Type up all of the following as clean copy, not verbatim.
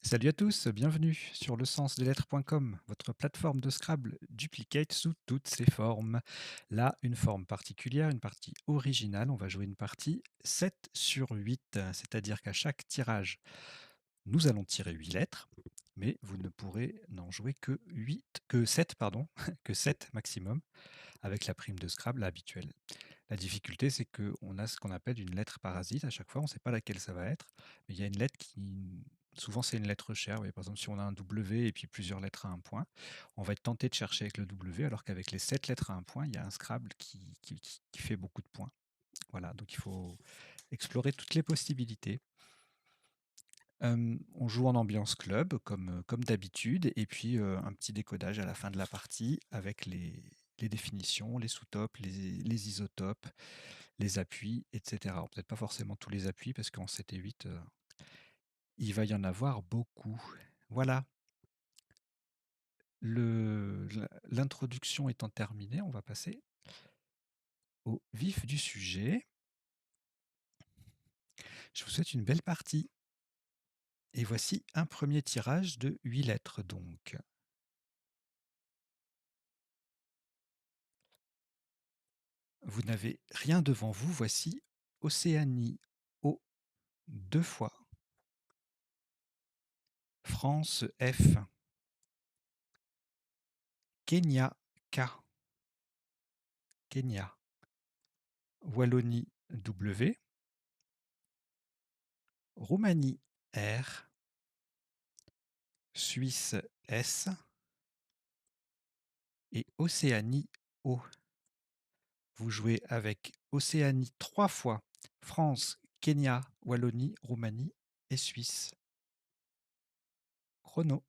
Salut à tous, bienvenue sur lecensdeslettres.com, votre plateforme de Scrabble duplicate sous toutes ses formes. Là, une forme particulière, une partie originale. On va jouer une partie 7 sur 8, c'est-à-dire qu'à chaque tirage, nous allons tirer 8 lettres, mais vous ne pourrez n'en jouer que 7, pardon, que 7 maximum, avec la prime de Scrabble habituelle. La difficulté, c'est qu'on a ce qu'on appelle une lettre parasite à chaque fois, on ne sait pas laquelle ça va être, mais il y a une lettre qui... Souvent, c'est une lettre chère. Par exemple, si on a un W et puis plusieurs lettres à un point, on va être tenté de chercher avec le W, alors qu'avec les 7 lettres à un point, il y a un Scrabble qui fait beaucoup de points. Voilà, donc il faut explorer toutes les possibilités. On joue en ambiance club, comme d'habitude, et puis un petit décodage à la fin de la partie avec les définitions, les sous-topes, les isotopes, les appuis, etc. Alors, peut-être pas forcément tous les appuis, parce qu'en 7 et 8, il va y en avoir beaucoup. Voilà, l'introduction étant terminée, on va passer au vif du sujet. Je vous souhaite une belle partie. Et voici un premier tirage de 8 lettres donc. Vous n'avez rien devant vous, voici Océanie O 2 fois, France F, Kenya K, Kenya, Wallonie W, Roumanie R, Suisse S et Océanie O. Vous jouez avec Océanie 3 fois, France, Kenya, Wallonie, Roumanie et Suisse. Chrono.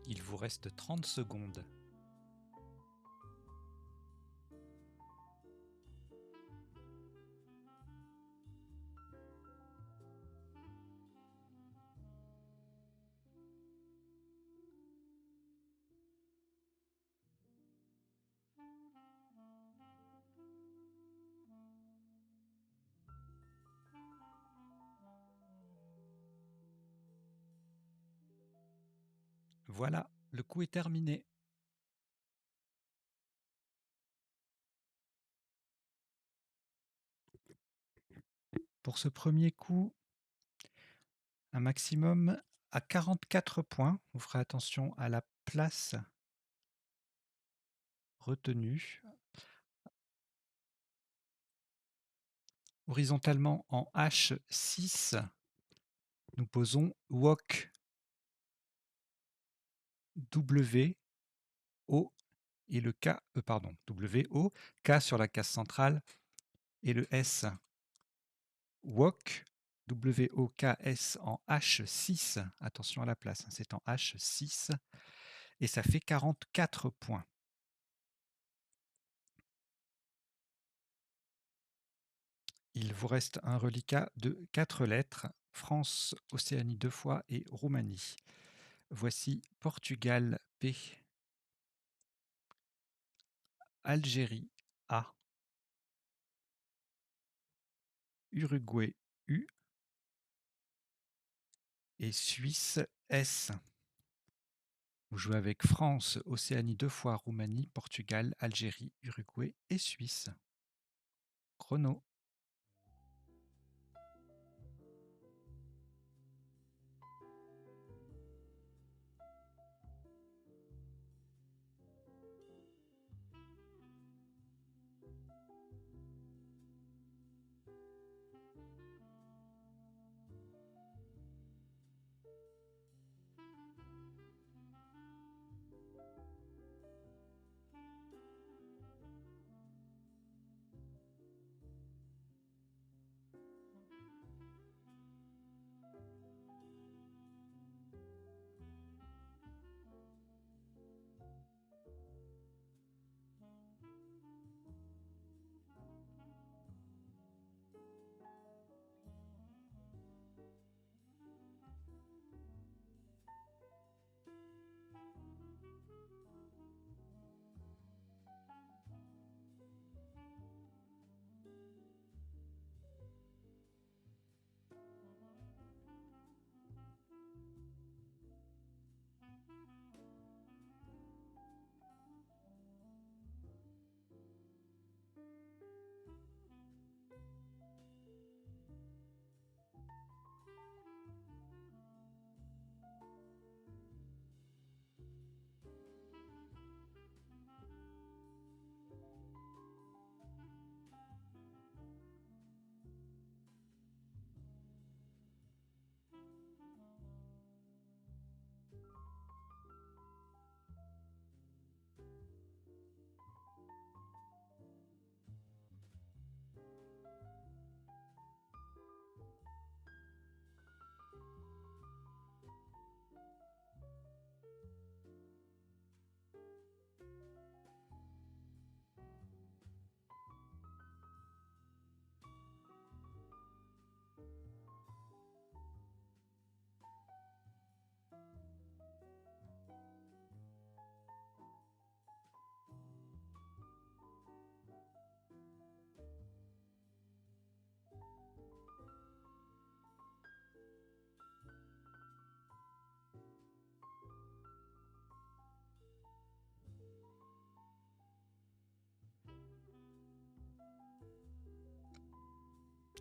Il vous reste 30 secondes. Voilà, le coup est terminé. Pour ce premier coup, un maximum à 44 points. Vous ferez attention à la place retenue. Horizontalement en H6, nous posons wok, W, O et le K, W, O, K sur la case centrale et le S. Wok, W, O, K, S en H6. Attention à la place, c'est en H6 et ça fait 44 points. Il vous reste un reliquat de 4 lettres, France, Océanie 2 fois et Roumanie. Voici Portugal P, Algérie A, Uruguay U et Suisse S. Vous jouez avec France, Océanie 2 fois, Roumanie, Portugal, Algérie, Uruguay et Suisse. Chrono.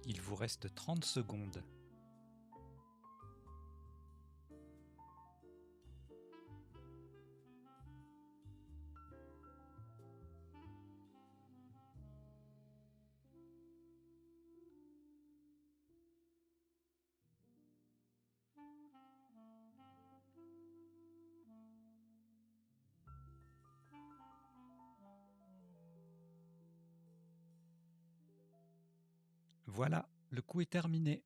Il vous reste 30 secondes. Voilà, le coup est terminé.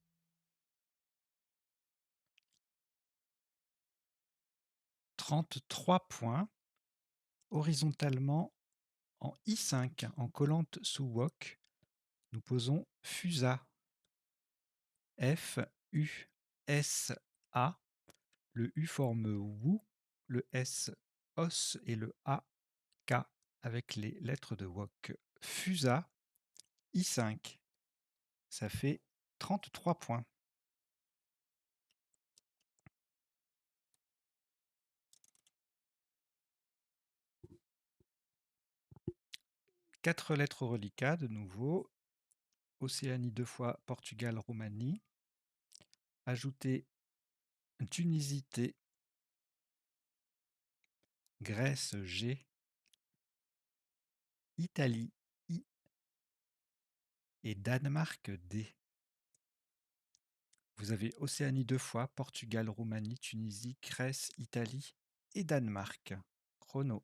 33 points. Horizontalement en I5, en collante sous wok, nous posons FUSA. F, U, S, A. Le U forme WU, le S, OS et le A, K avec les lettres de wok. FUSA, I5. Ça fait 33 points. 4 lettres au reliquat, de nouveau. Océanie 2 fois, Portugal, Roumanie. Ajoutez Tunisie T, Grèce G, Italie I et Danemark D. Vous avez Océanie 2 fois, Portugal, Roumanie, Tunisie, Grèce, Italie et Danemark. Chrono.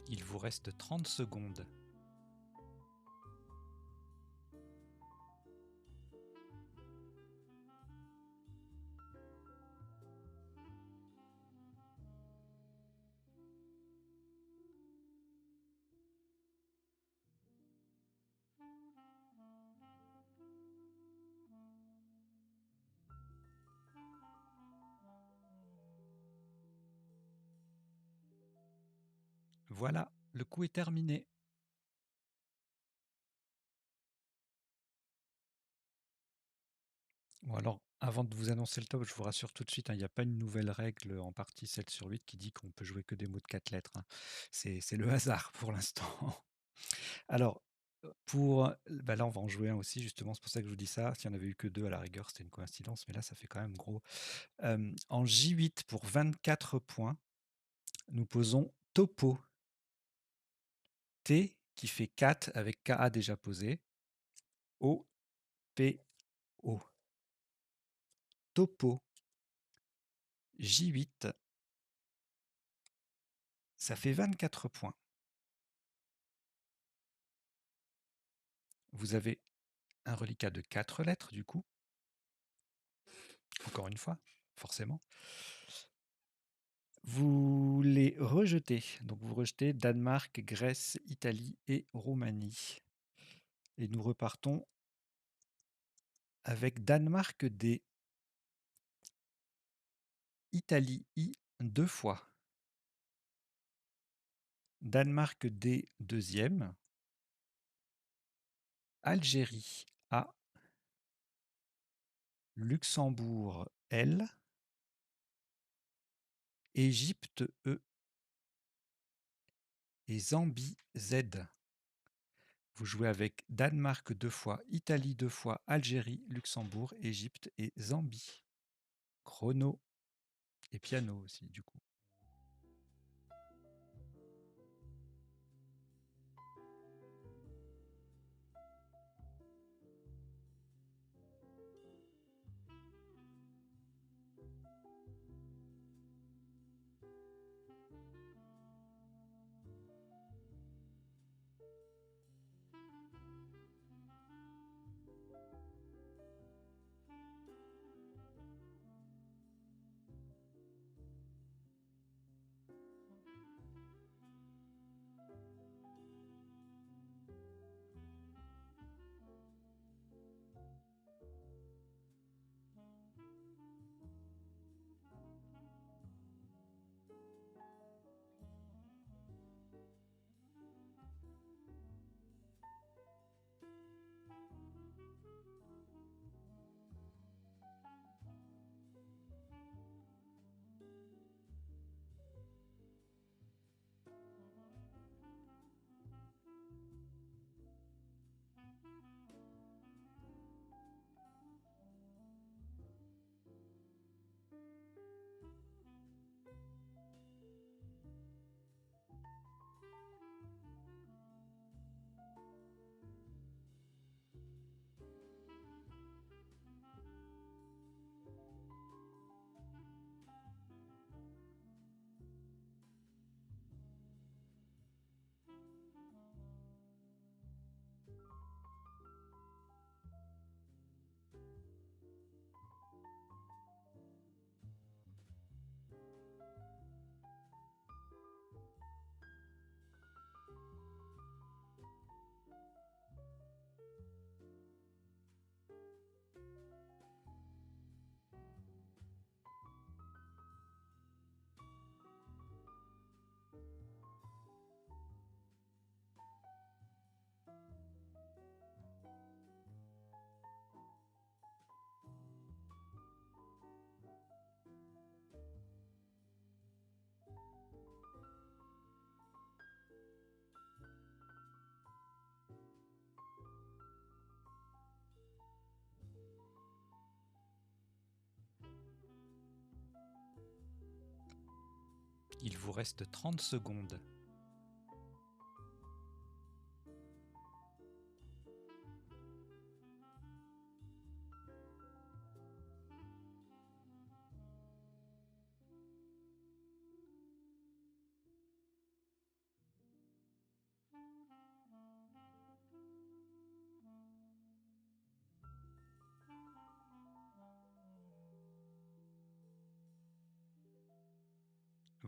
Il vous reste 30 secondes. Voilà, le coup est terminé. Bon alors, avant de vous annoncer le top, je vous rassure tout de suite, hein, il n'y a pas une nouvelle règle en partie 7 sur 8 qui dit qu'on peut jouer que des mots de 4 lettres, hein. C'est le hasard pour l'instant. Alors, là, on va en jouer un aussi, justement, c'est pour ça que je vous dis ça. S'il n'y en avait eu que 2, à la rigueur, c'était une coïncidence, mais là, ça fait quand même gros. En J8 pour 24 points, nous posons Topo. T qui fait 4 avec KA déjà posé. O, P, O. Topo. J8. Ça fait 24 points. Vous avez un reliquat de 4 lettres, du coup. Encore une fois, forcément. Vous les rejetez. Donc vous rejetez Danemark, Grèce, Italie et Roumanie. Et nous repartons avec Danemark D, Italie I 2 fois, Danemark D deuxième, Algérie A, Luxembourg L, Égypte E, et Zambie Z. Vous jouez avec Danemark 2 fois, Italie 2 fois, Algérie, Luxembourg, Égypte et Zambie. Chrono et piano aussi du coup. Il vous reste 30 secondes.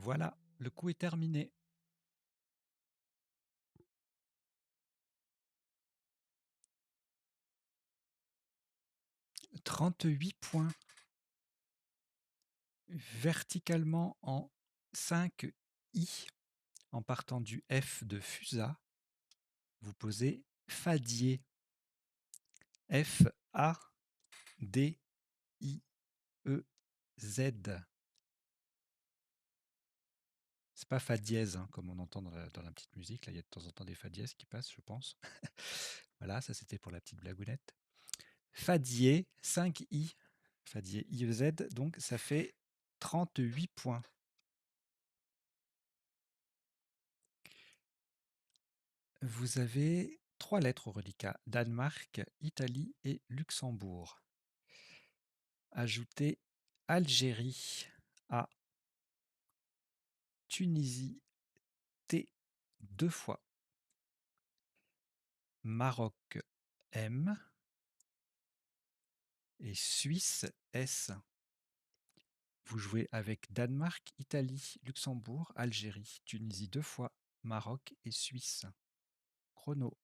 Voilà, le coup est terminé. « 38 points. Verticalement en 5 I, en partant du F de Fusa, vous posez Fadier. F-A-D-I-E-Z. C'est pas fa dièse, hein, comme on entend dans la petite musique. Là, il y a de temps en temps des fa dièses qui passent, je pense. Voilà, ça c'était pour la petite blagounette. Fadier, 5 I. Fadier I-E-Z, donc ça fait 38 points. Vous avez 3 lettres au reliquat. Danemark, Italie et Luxembourg. Ajoutez Algérie A, Tunisie T 2 fois, Maroc M et Suisse S. Vous jouez avec Danemark, Italie, Luxembourg, Algérie, Tunisie 2 fois, Maroc et Suisse. Chrono.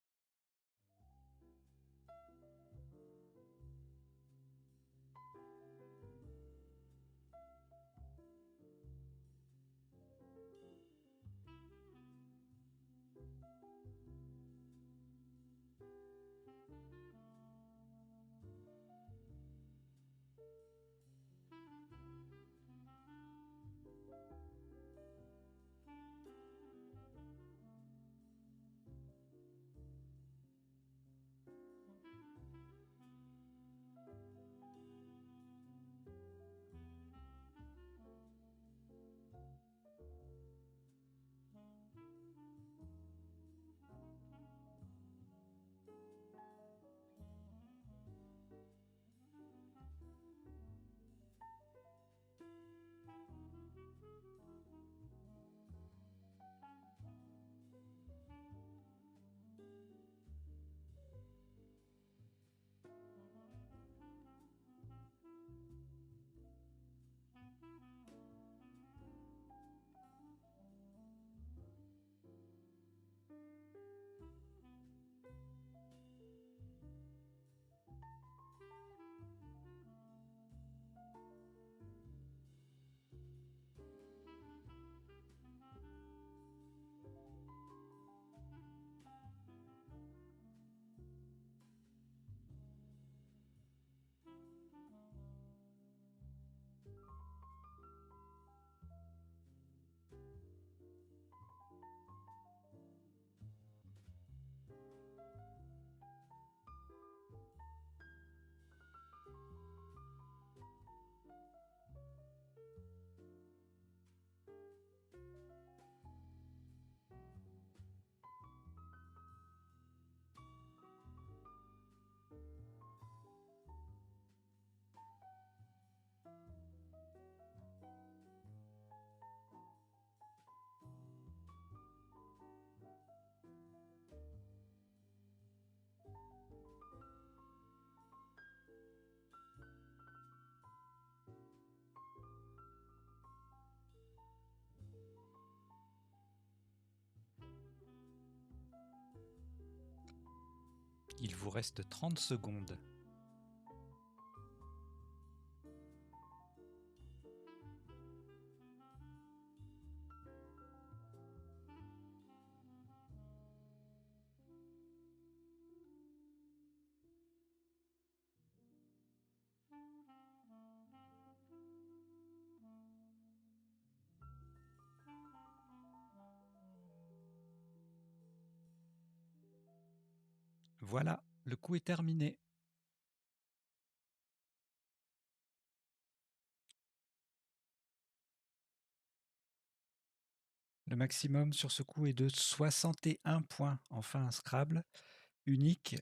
Il vous reste 30 secondes. Voilà, le coup est terminé. Le maximum sur ce coup est de 61 points. Enfin, un Scrabble unique,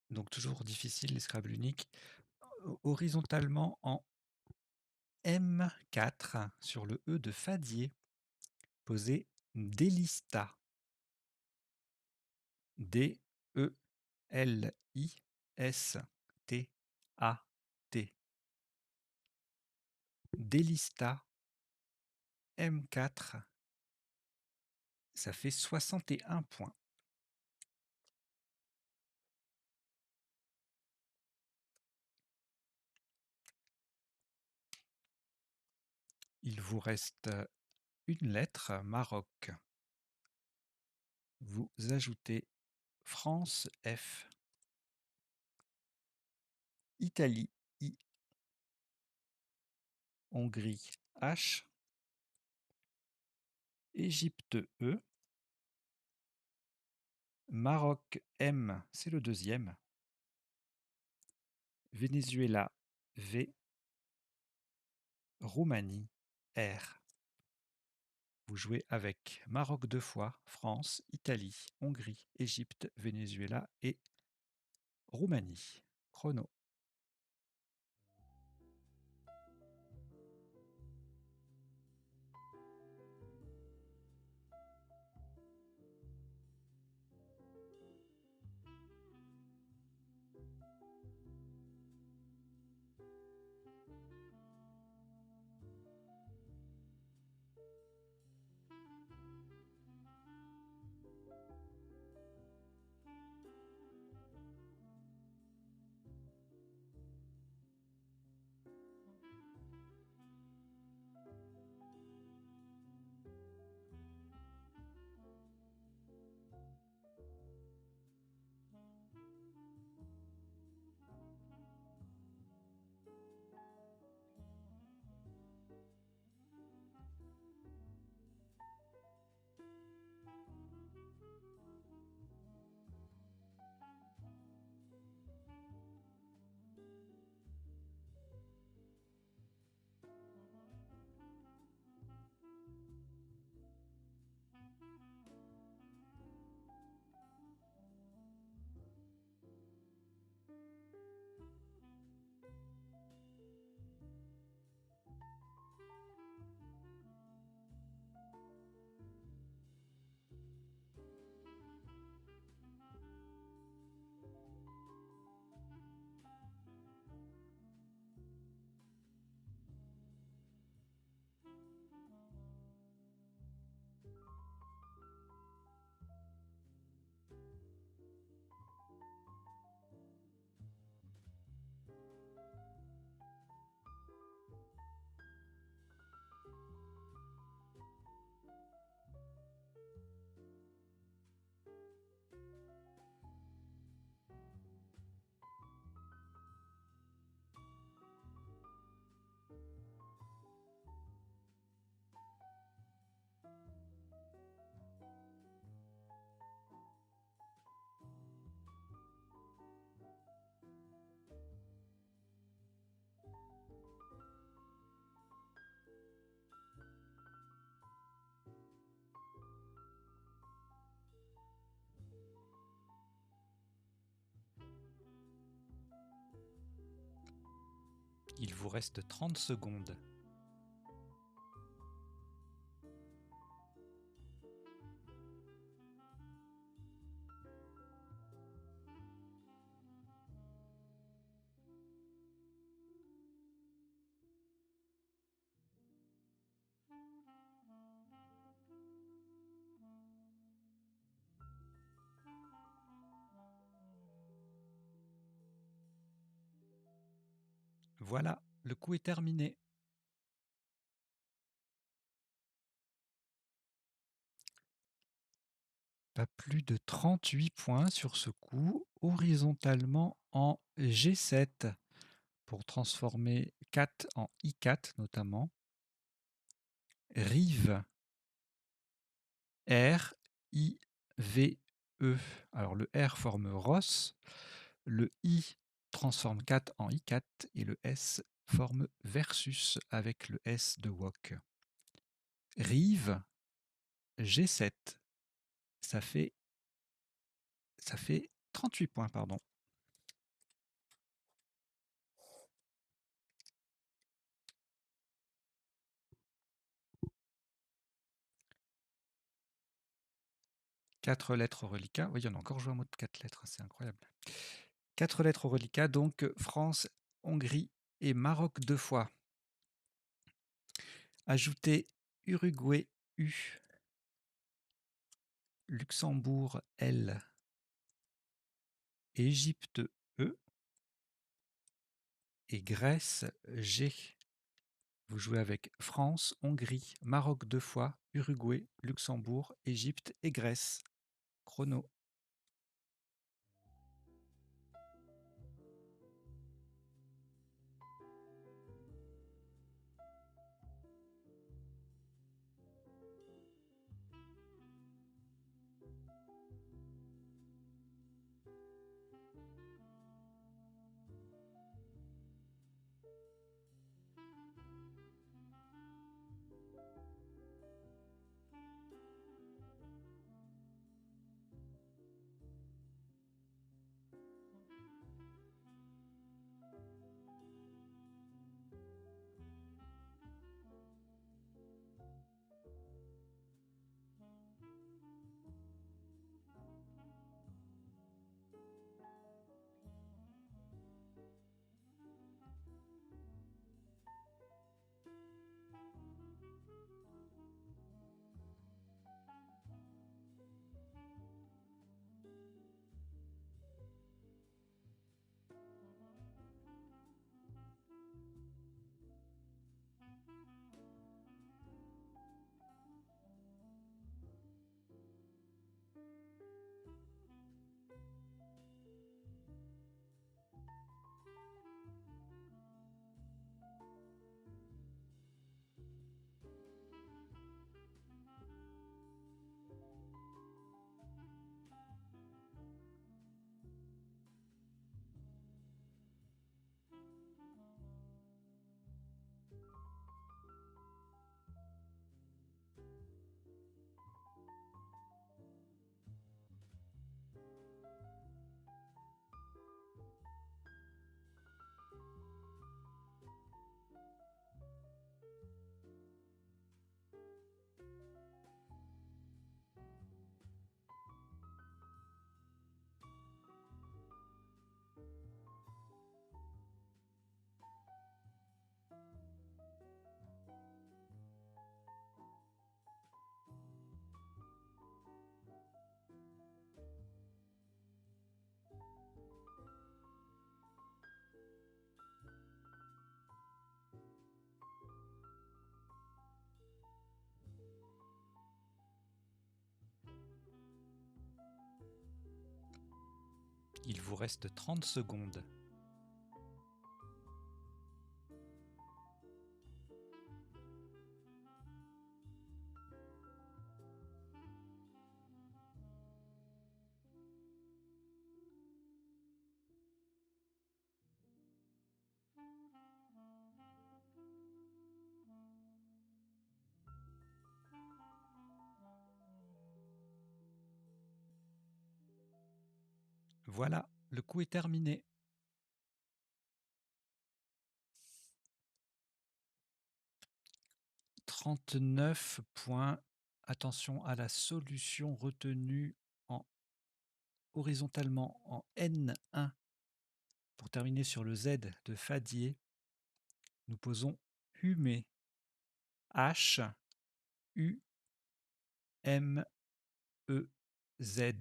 donc toujours difficile les Scrabble uniques, horizontalement en M4 sur le E de Fadier, posé Délista. D-E-L-I-S-T-A-T. Délista M4, ça fait 61 points. Il vous reste une lettre, Maroc. Vous ajoutez France, F. Italie, I. Hongrie, H. Égypte, E. Maroc, M, c'est le deuxième. Venezuela, V. Roumanie, R. Vous jouez avec Maroc 2 fois, France, Italie, Hongrie, Égypte, Venezuela et Roumanie. Chrono. Il vous reste 30 secondes. Voilà, le coup est terminé. Pas plus de 38 points sur ce coup, horizontalement en G7, pour transformer 4 en I4 notamment. Rive, R, I, V, E. Alors le R forme Ross, le I transforme 4 en I4 et le S forme Versus avec le S de Wok. Rive, G7, ça fait 38 points, pardon. Quatre lettres au reliquat. Oui, il y en a encore joué un mot de 4 lettres, c'est incroyable. 4 lettres au reliquat, donc France, Hongrie et Maroc 2 fois. Ajoutez Uruguay U, Luxembourg L, Égypte E et Grèce G. Vous jouez avec France, Hongrie, Maroc 2 fois, Uruguay, Luxembourg, Égypte et Grèce. Chrono. Il vous reste 30 secondes. Voilà, le coup est terminé. 39 points. Attention à la solution retenue en horizontalement en N1 pour terminer sur le Z de Fadier. Nous posons Humé. H U M E Z.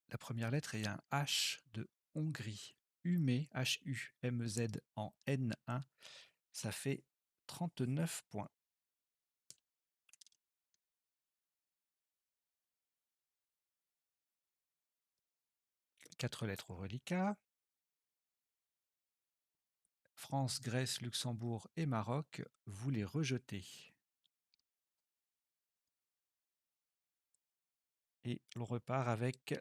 La première lettre est un H de Hongrie. Humez, H-U-M-Z en N1, ça fait 39 points. Quatre lettres au reliquat. France, Grèce, Luxembourg et Maroc, vous les rejetez. Et on repart avec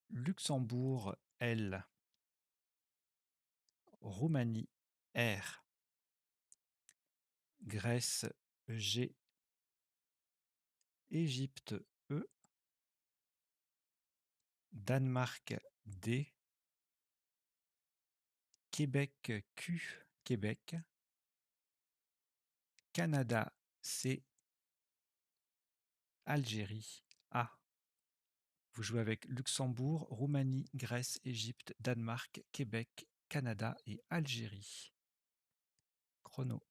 Luxembourg, L. Roumanie, R. Grèce, G. Égypte, E. Danemark, D. Québec, Q. Québec. Canada, C. Algérie, A. Vous jouez avec Luxembourg, Roumanie, Grèce, Égypte, Danemark, Québec, Canada et Algérie. Chrono.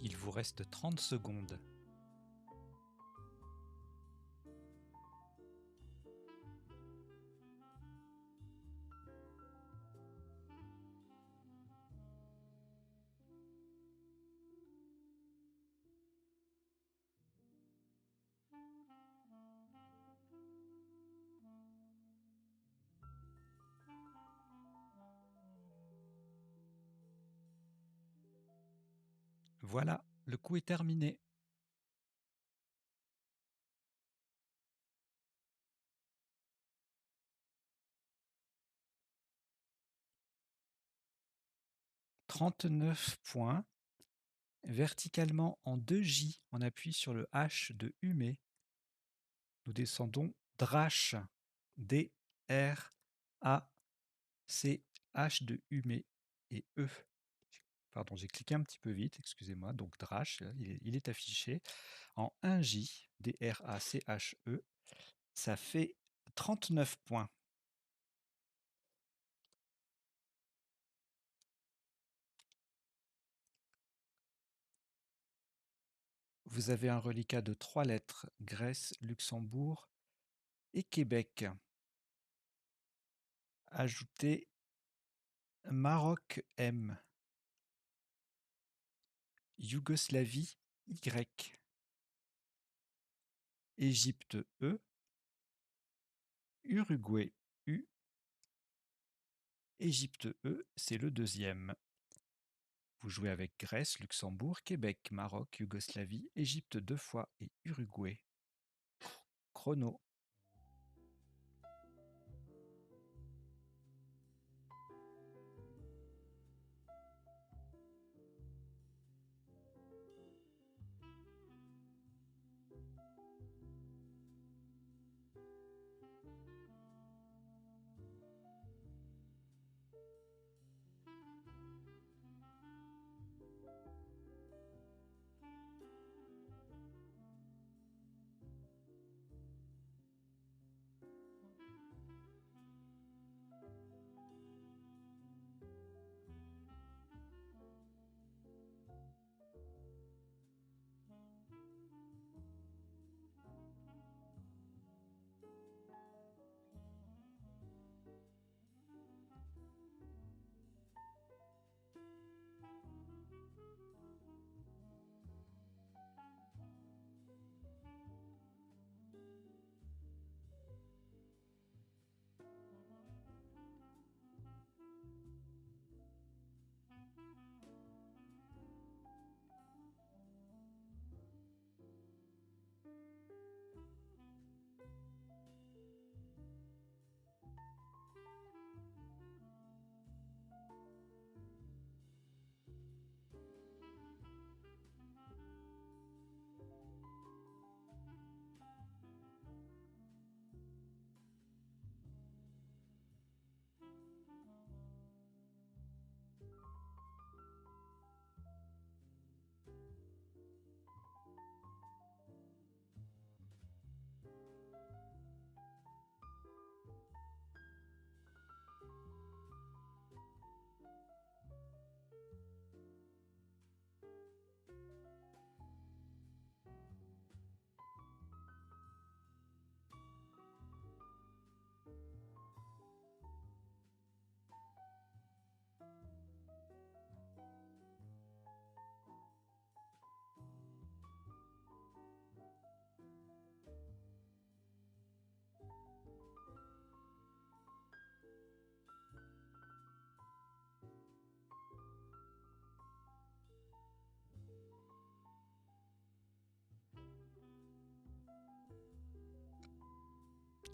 Il vous reste 30 secondes. Voilà, le coup est terminé. « 39 points. Verticalement en 2J, on appuie sur le H de Humé. Nous descendons Drache. D-R-A-C H de Humé et E. Pardon, j'ai cliqué un petit peu vite, excusez-moi. Donc Drache, il est affiché en 1J, D-R-A-C-H-E. Ça fait 39 points. Vous avez un reliquat de 3 lettres, Grèce, Luxembourg et Québec. Ajoutez Maroc M. Yougoslavie Y. Égypte E. Uruguay U. Égypte E, c'est le deuxième. Vous jouez avec Grèce, Luxembourg, Québec, Maroc, Yougoslavie, Égypte 2 fois et Uruguay. Chrono.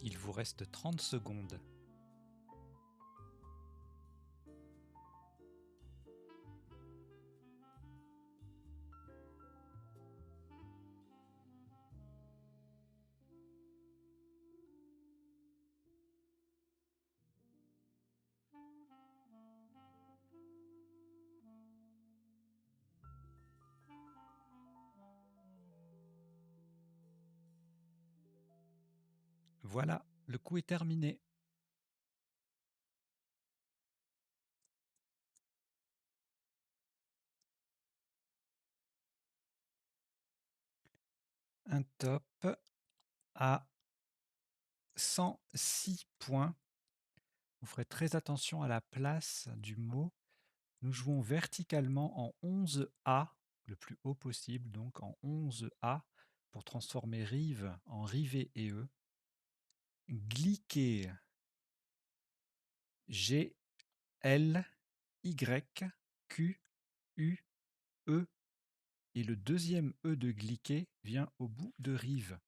Il vous reste 30 secondes. Voilà, le coup est terminé. Un top à 106 points. Vous ferez très attention à la place du mot. Nous jouons verticalement en 11A, le plus haut possible, donc en 11A, pour transformer rive en rivet et E. Gliquer, G, L, Y, Q, U, E. Et le deuxième E de gliquer vient au bout de rive.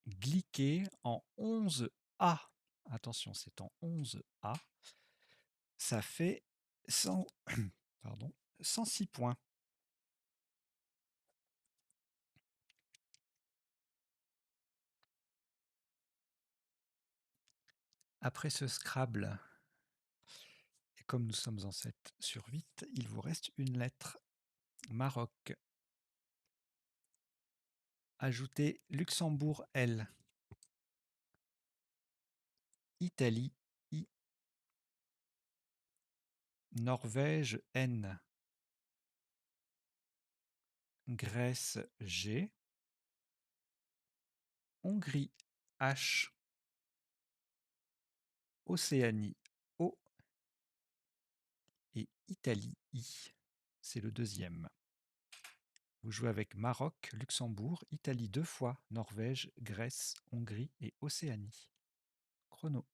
Gliquer en 11A. Attention, c'est en 11A. Ça fait 100, pardon, 106 points. Après ce Scrabble, et comme nous sommes en 7 sur 8, il vous reste une lettre. Maroc. Ajoutez Luxembourg L. Italie I. Norvège N. Grèce G. Hongrie H. Océanie Italie, I. C'est le deuxième. Vous jouez avec Maroc, Luxembourg, Italie 2 fois, Norvège, Grèce, Hongrie et Océanie. Chrono.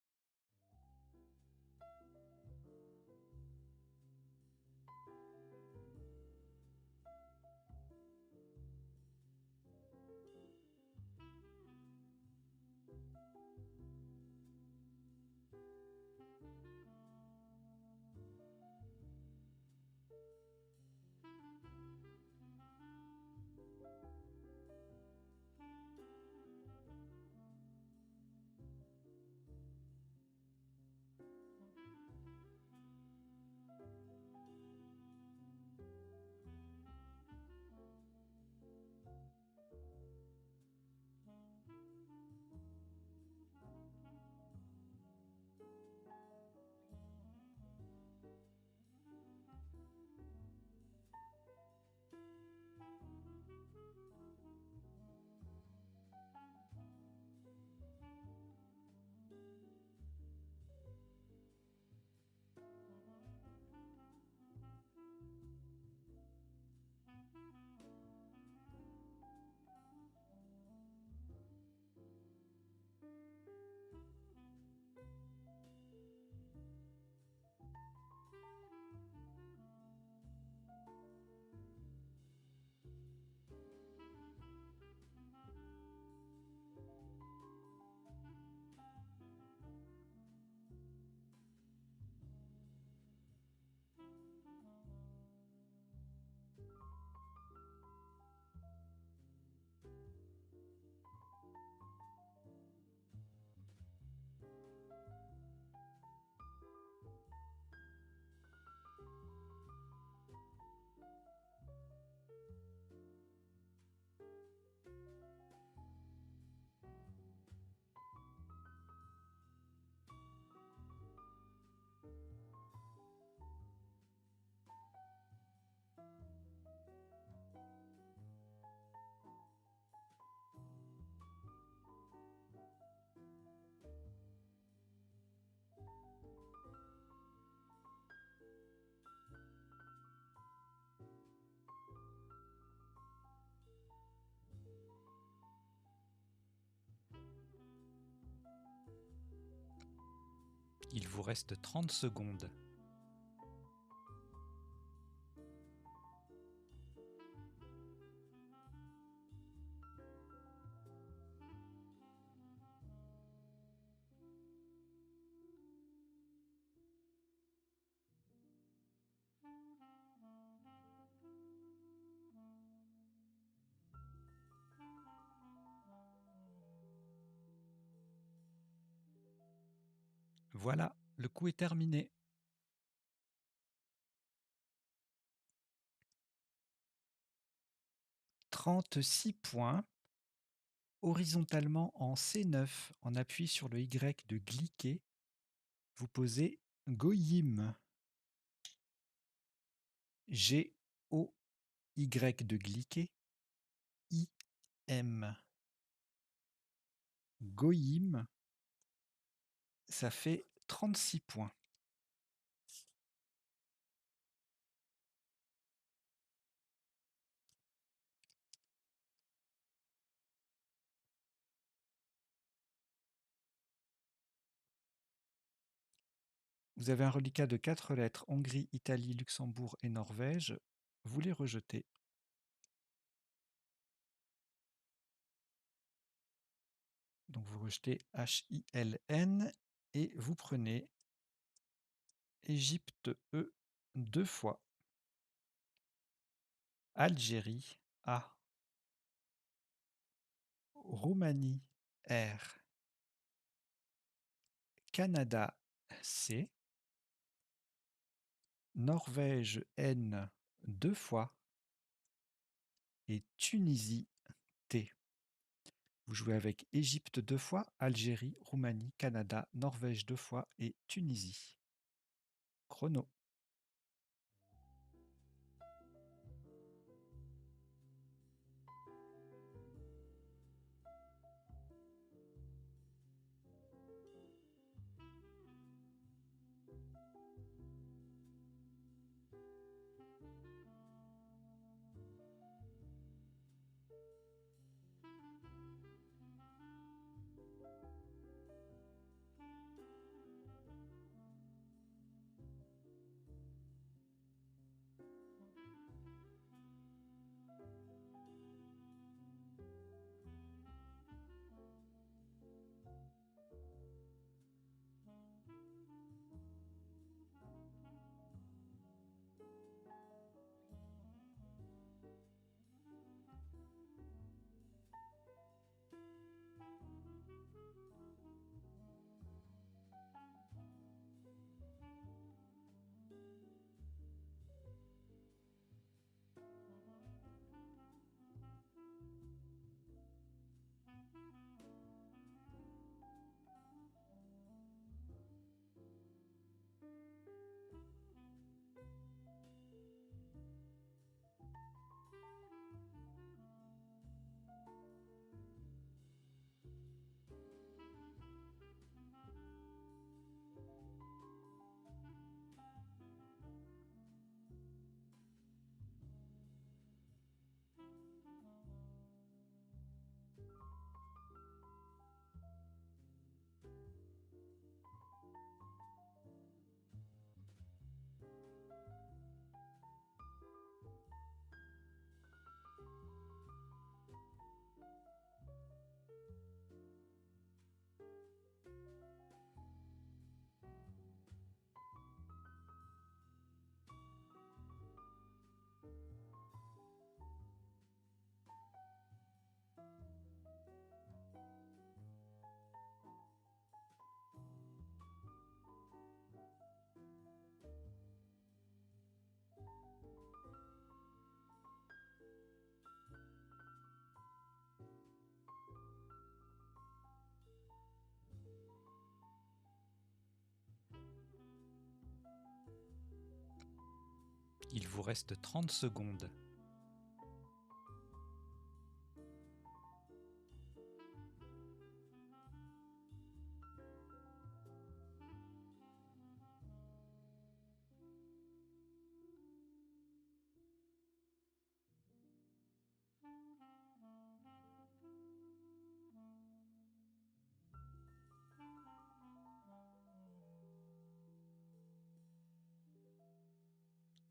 Il vous reste 30 secondes. Voilà, le coup est terminé. « 36 points. Horizontalement en C9, en appui sur le Y de Gliquet, vous posez Goyim. G-O-Y de Gliquet, I-M. Goyim, ça fait 36 points. Vous avez un reliquat de 4 lettres, Hongrie, Italie, Luxembourg et Norvège. Vous les rejetez. Donc vous rejetez H-I-L-N et vous prenez Égypte E 2 fois. Algérie A. Roumanie R. Canada C. Norvège N 2 fois et Tunisie T. Vous jouez avec Égypte 2 fois, Algérie, Roumanie, Canada, Norvège 2 fois et Tunisie. Chrono. vous reste 30 secondes.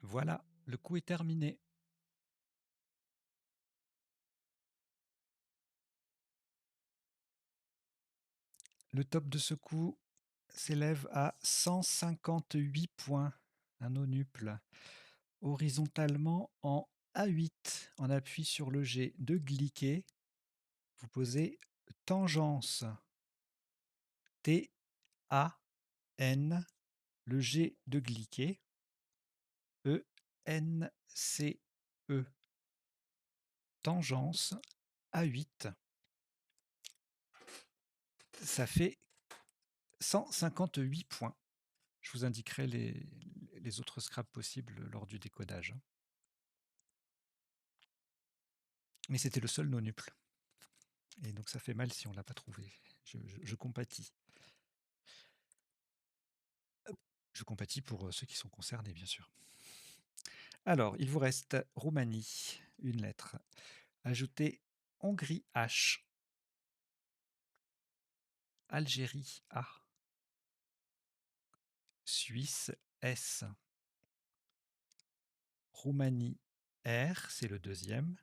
Voilà, le coup est terminé. Le top de ce coup s'élève à 158 points, un onuple. Horizontalement en A8, on appuie sur le G de Gliquet. Vous posez tangence T-A-N, le G de Gliquet, E-N-C-E, tangence A8. Ça fait 158 points. Je vous indiquerai les autres scraps possibles lors du décodage. Mais c'était le seul nonuple. Et donc ça fait mal si on ne l'a pas trouvé. Je compatis. Je compatis pour ceux qui sont concernés, bien sûr. Alors, il vous reste Roumanie, une lettre. Ajoutez Hongrie H. Algérie A. Suisse S. Roumanie R, c'est le deuxième.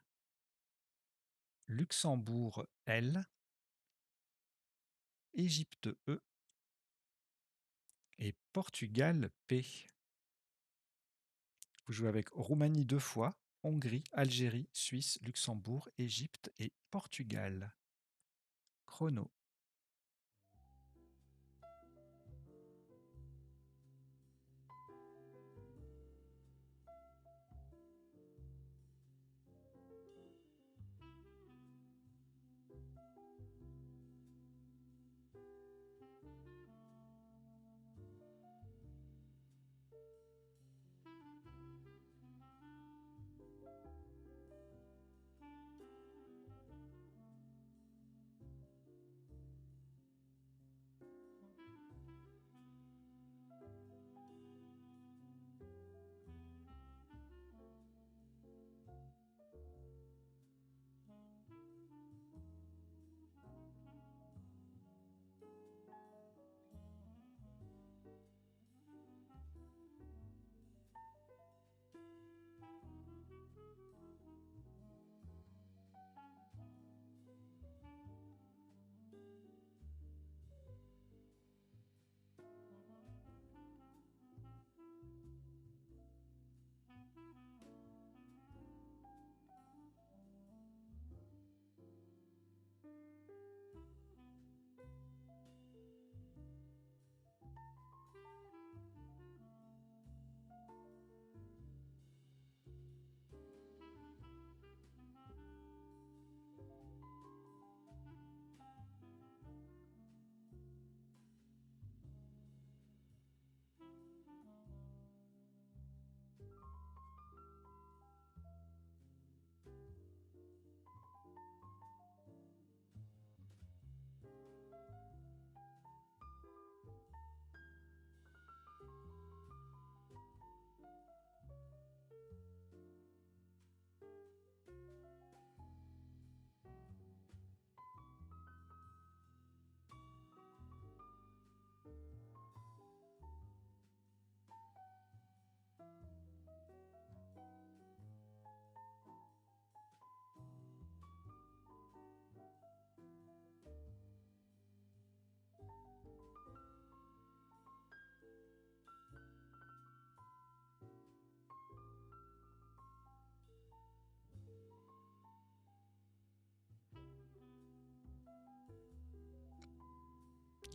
Luxembourg L. Égypte E. Et Portugal P. Vous jouez avec Roumanie 2 fois, Hongrie, Algérie, Suisse, Luxembourg, Égypte et Portugal. Chrono.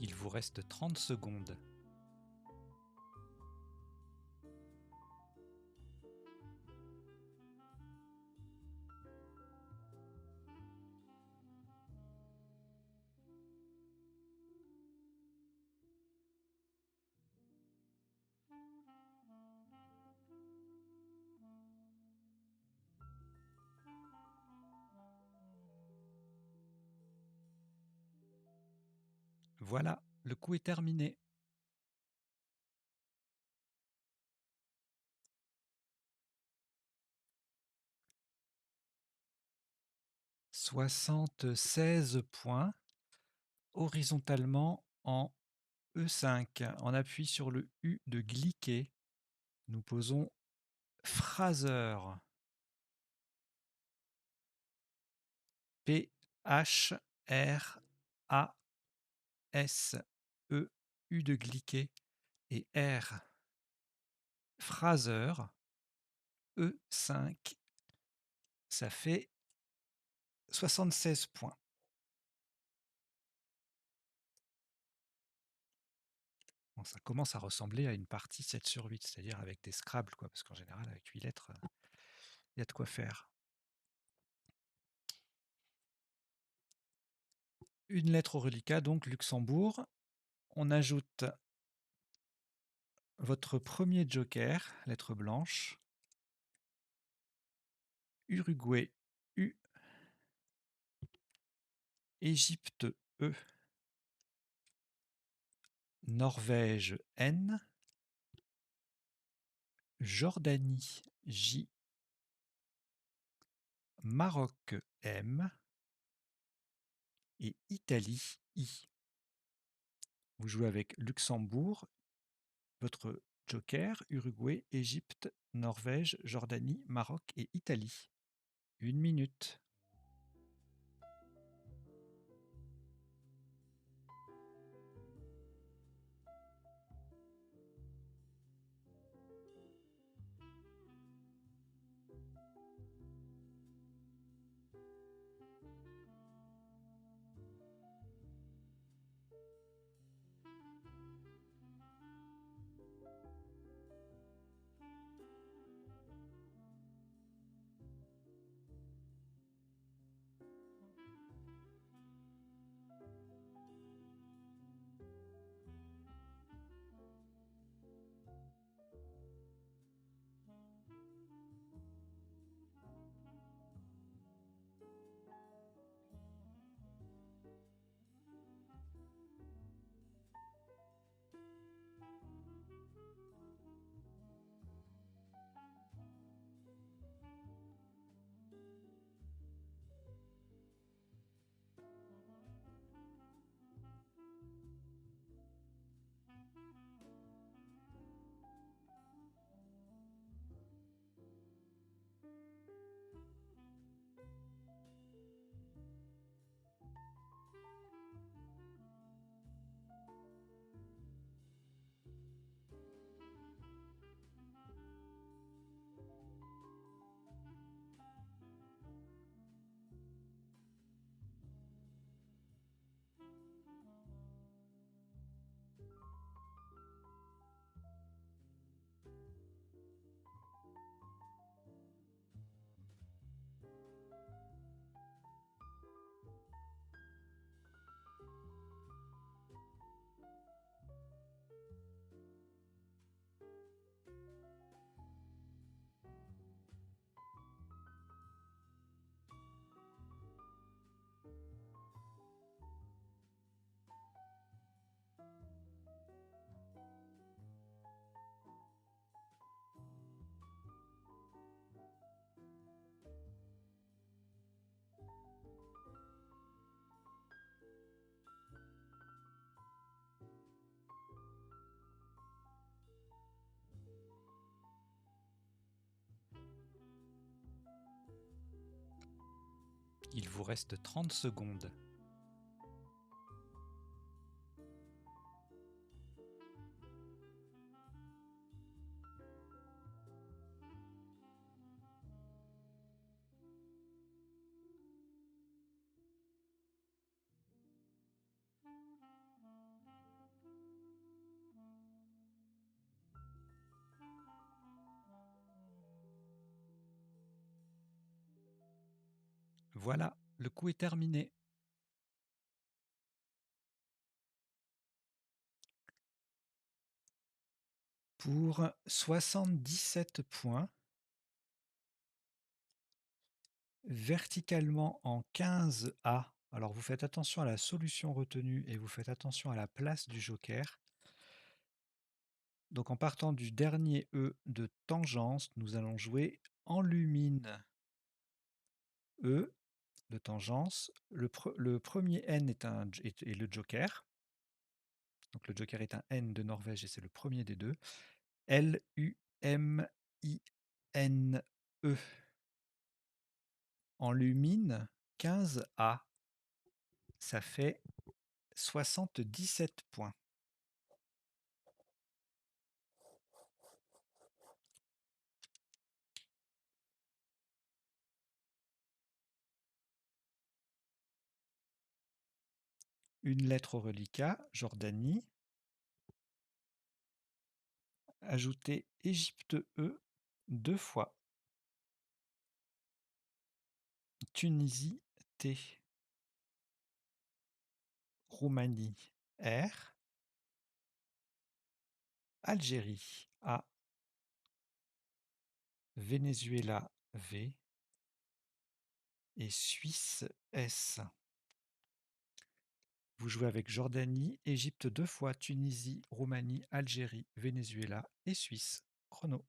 Il vous reste 30 secondes. Voilà, le coup est terminé. « 76 points horizontalement en E5. On appuie sur le U de Gliquet. Nous posons Fraser. P-H-R-A-S-E, U de Gliquet et R. Fraser, E5. Ça fait 76 points. Bon, ça commence à ressembler à une partie 7 sur 8, c'est-à-dire avec des Scrabble, quoi, parce qu'en général, avec 8 lettres, il y a de quoi faire. Une lettre au reliquat, donc Luxembourg. On ajoute votre premier joker, lettre blanche. Uruguay, U. Égypte, E. Norvège, N. Jordanie, J. Maroc, M. Et Italie, I. Vous jouez avec Luxembourg, votre joker, Uruguay, Égypte, Norvège, Jordanie, Maroc et Italie. 1 minute. Il vous reste 30 secondes. Voilà, le coup est terminé. Pour 77 points, verticalement en 15A, Alors vous faites attention à la solution retenue et vous faites attention à la place du joker. Donc en partant du dernier E de tangence, nous allons jouer enlumine E de tangence. Le premier N est le joker. Donc le joker est un N de Norvège et c'est le premier des deux. L-U-M-I-N-E. Enlumine 15A. Ça fait 77 points. Une lettre au reliquat, Jordanie. Ajoutez Égypte E 2 fois. Tunisie T. Roumanie R. Algérie A. Venezuela V. Et Suisse S. Vous jouez avec Jordanie, Égypte 2 fois, Tunisie, Roumanie, Algérie, Venezuela et Suisse. Chrono.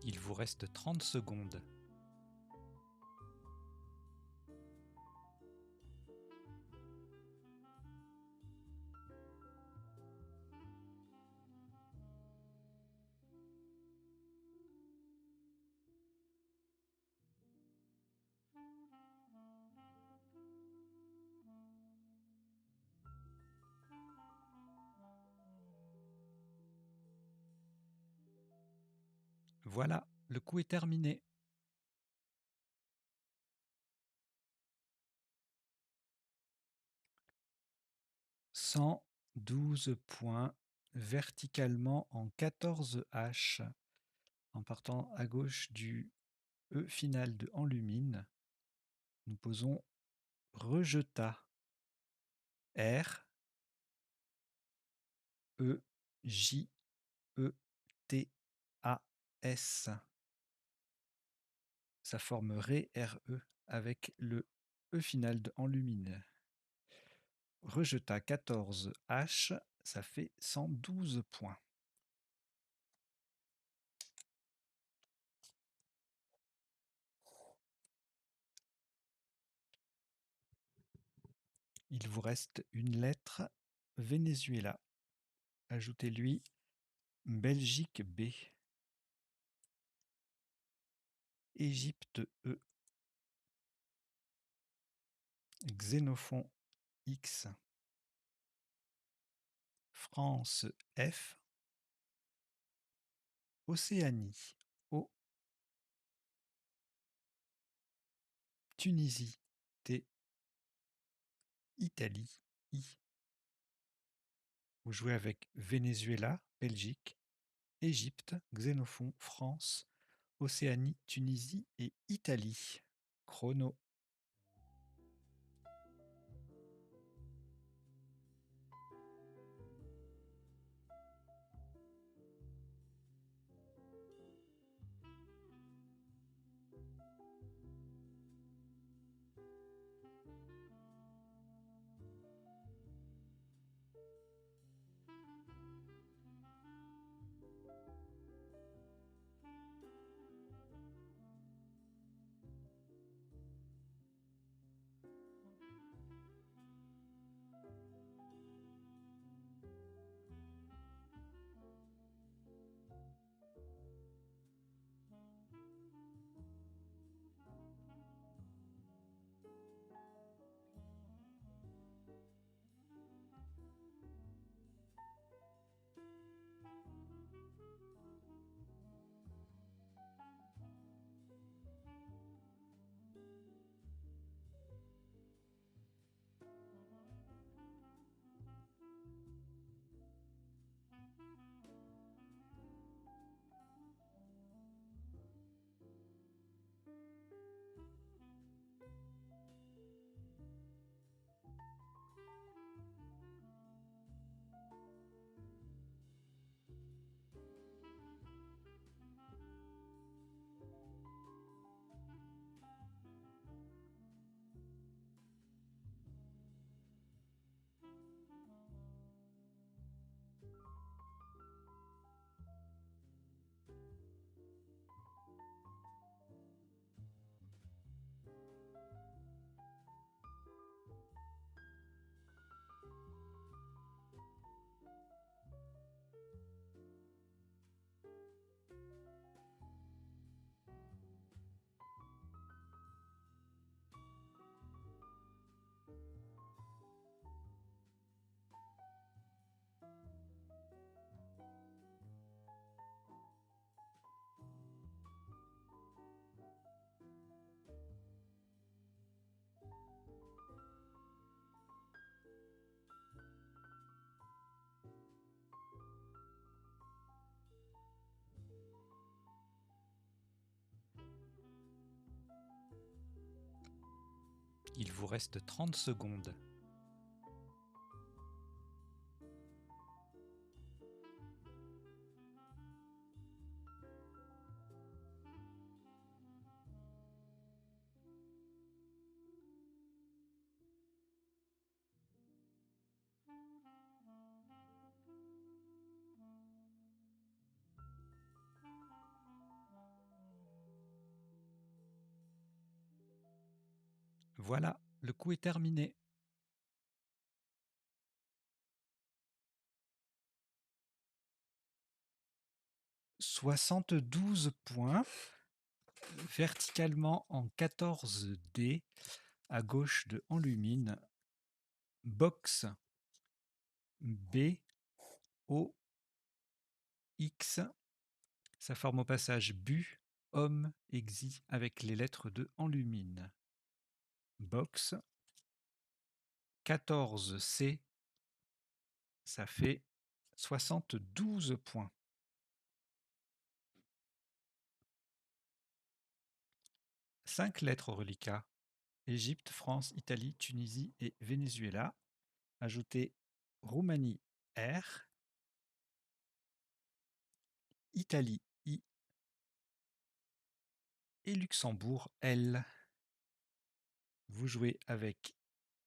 Il vous reste 30 secondes. Voilà, le coup est terminé. « 112 points verticalement en 14 H en partant à gauche du E final de enlumine. Nous posons rejeta R E J E T A S. Ça forme Ré R E avec le E final de enlumine. Rejeta 14 H, ça fait 112 points. Il vous reste une lettre, Venezuela. Ajoutez-lui Belgique B. Égypte E. Xénophon X. France F. Océanie O. Tunisie T. Italie I. Vous jouez avec Venezuela, Belgique, Égypte, Xénophon, France, Océanie, Tunisie et Italie. Chrono. Il vous reste 30 secondes. Voilà, le coup est terminé. « 72 points, verticalement en 14 dés, à gauche de enlumine, box B, O, X, ça forme au passage bu, homme, exi, avec les lettres de enlumine. Box 14 C, ça fait 72 points. 5 lettres au reliquat. Égypte, France, Italie, Tunisie et Venezuela. Ajoutez Roumanie R, Italie I et Luxembourg L. Vous jouez avec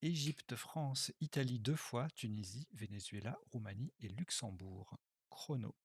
Égypte, France, Italie 2 fois, Tunisie, Venezuela, Roumanie et Luxembourg. Chrono.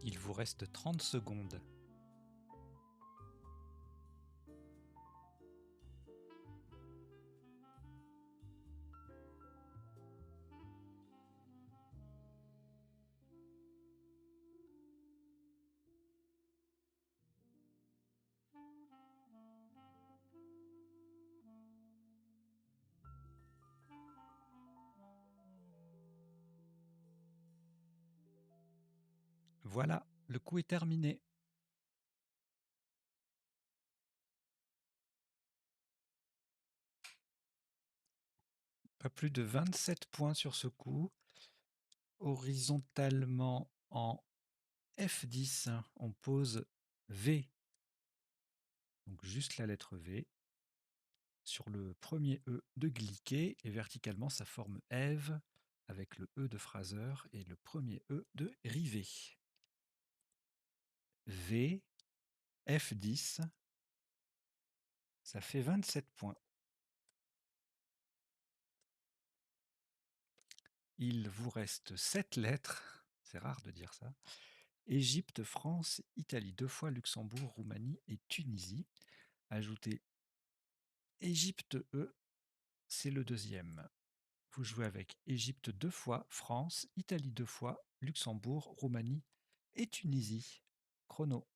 Il vous reste 30 secondes. Voilà, le coup est terminé. Pas plus de 27 points sur ce coup. Horizontalement en F10, on pose V, donc juste la lettre V, sur le premier E de Gliquet, et verticalement ça forme Ève avec le E de Fraser et le premier E de Rivet. V, F10, ça fait 27 points. Il vous reste 7 lettres, c'est rare de dire ça. Égypte, France, Italie 2 fois, Luxembourg, Roumanie et Tunisie. Ajoutez Égypte E, c'est le deuxième. Vous jouez avec Égypte 2 fois, France, Italie 2 fois, Luxembourg, Roumanie et Tunisie. Chrono.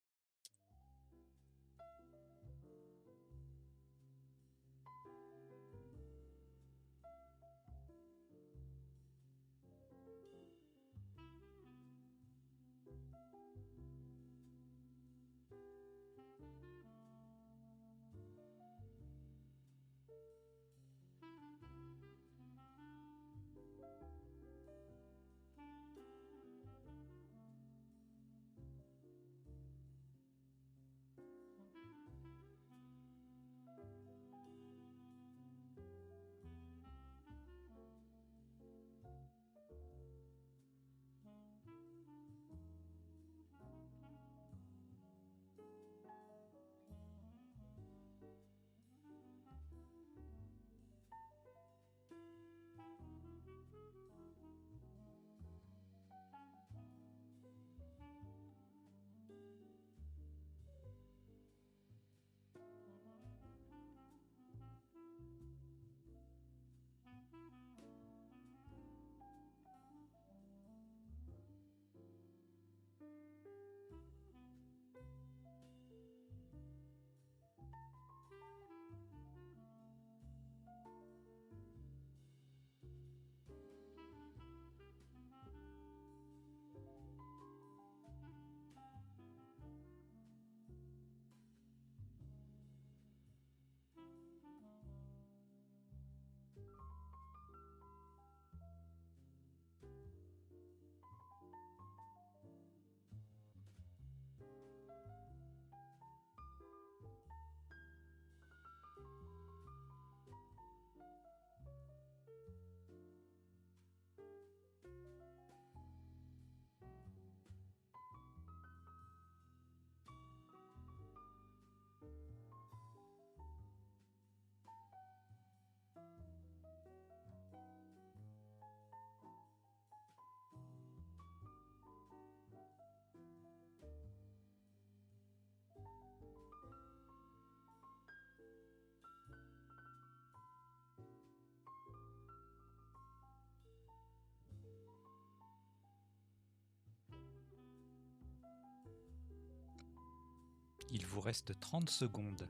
Il vous reste 30 secondes.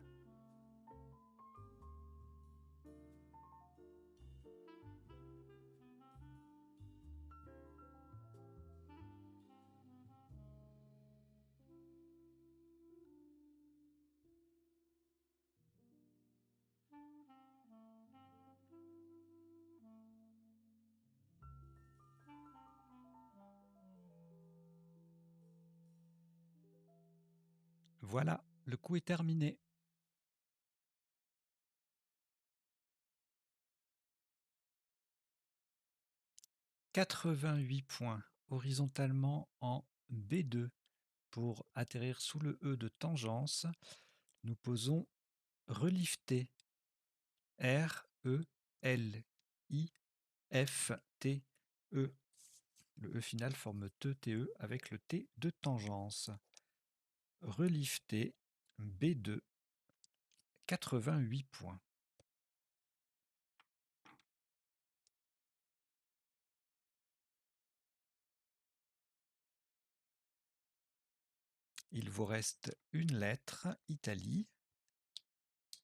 Voilà, le coup est terminé. 88 points horizontalement en B2 pour atterrir sous le E de tangence. Nous posons relifter. R-E-L-I-F-T-E. Le E final forme T-E avec le T de tangence. Relifter B2, 88 points. Il vous reste une lettre, Italie.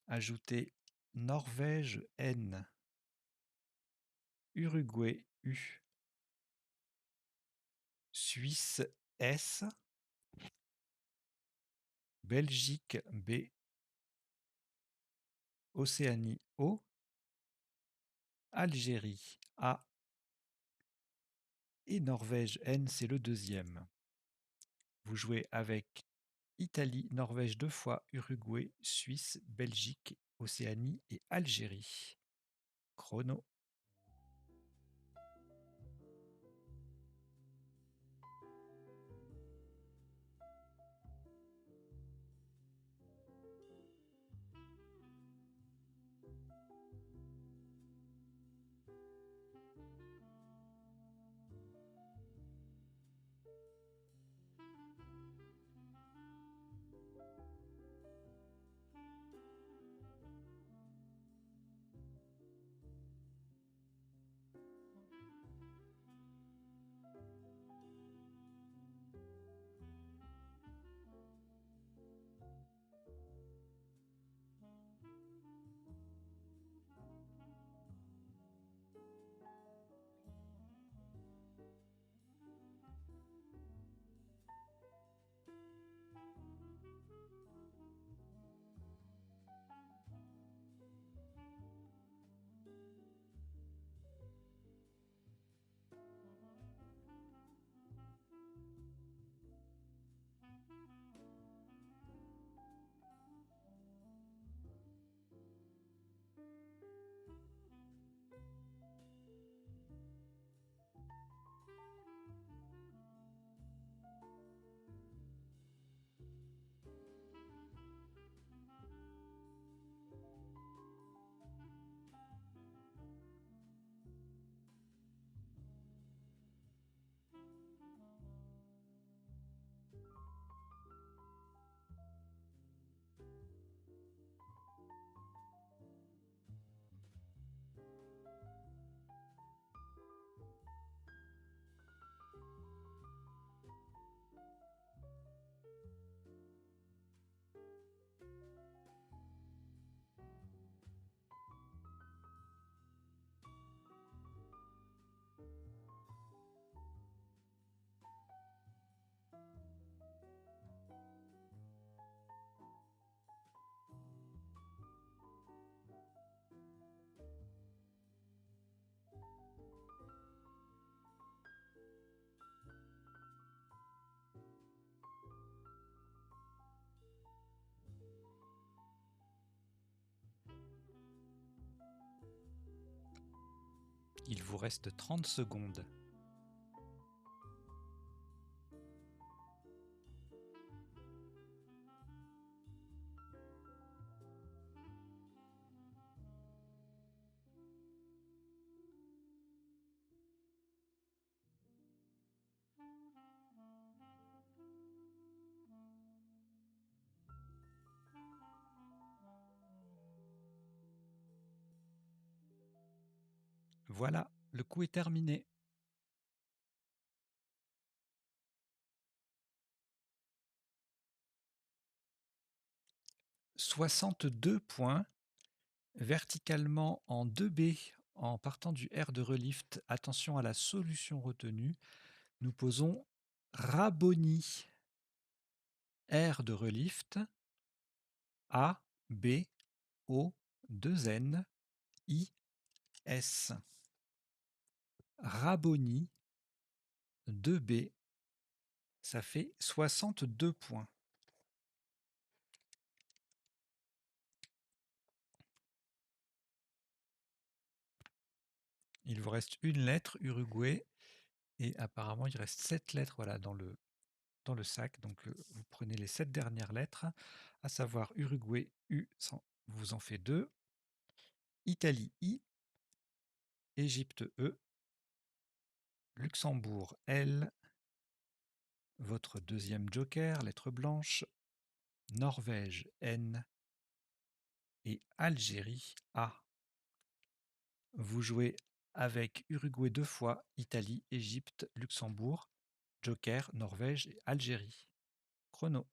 Ajoutez Norvège N, Uruguay U, Suisse S, Belgique B, Océanie O, Algérie A et Norvège N, c'est le deuxième. Vous jouez avec Italie, Norvège 2 fois, Uruguay, Suisse, Belgique, Océanie et Algérie. Chrono. Il vous reste 30 secondes. Voilà, le coup est terminé. 62 points. Verticalement en 2B, en partant du R de relift, attention à la solution retenue, nous posons Raboni. R de relift, A, B, O, 2N, I, S. Raboni, 2B, ça fait 62 points. Il vous reste une lettre, Uruguay, et apparemment il reste 7 lettres voilà, dans le sac. Donc vous prenez les 7 dernières lettres, à savoir Uruguay, U, vous en faites 2, Italie, I, Égypte, E, Luxembourg, L, votre deuxième joker, lettre blanche, Norvège, N, et Algérie, A. Vous jouez avec Uruguay 2 fois, Italie, Égypte, Luxembourg, joker, Norvège et Algérie. Chrono.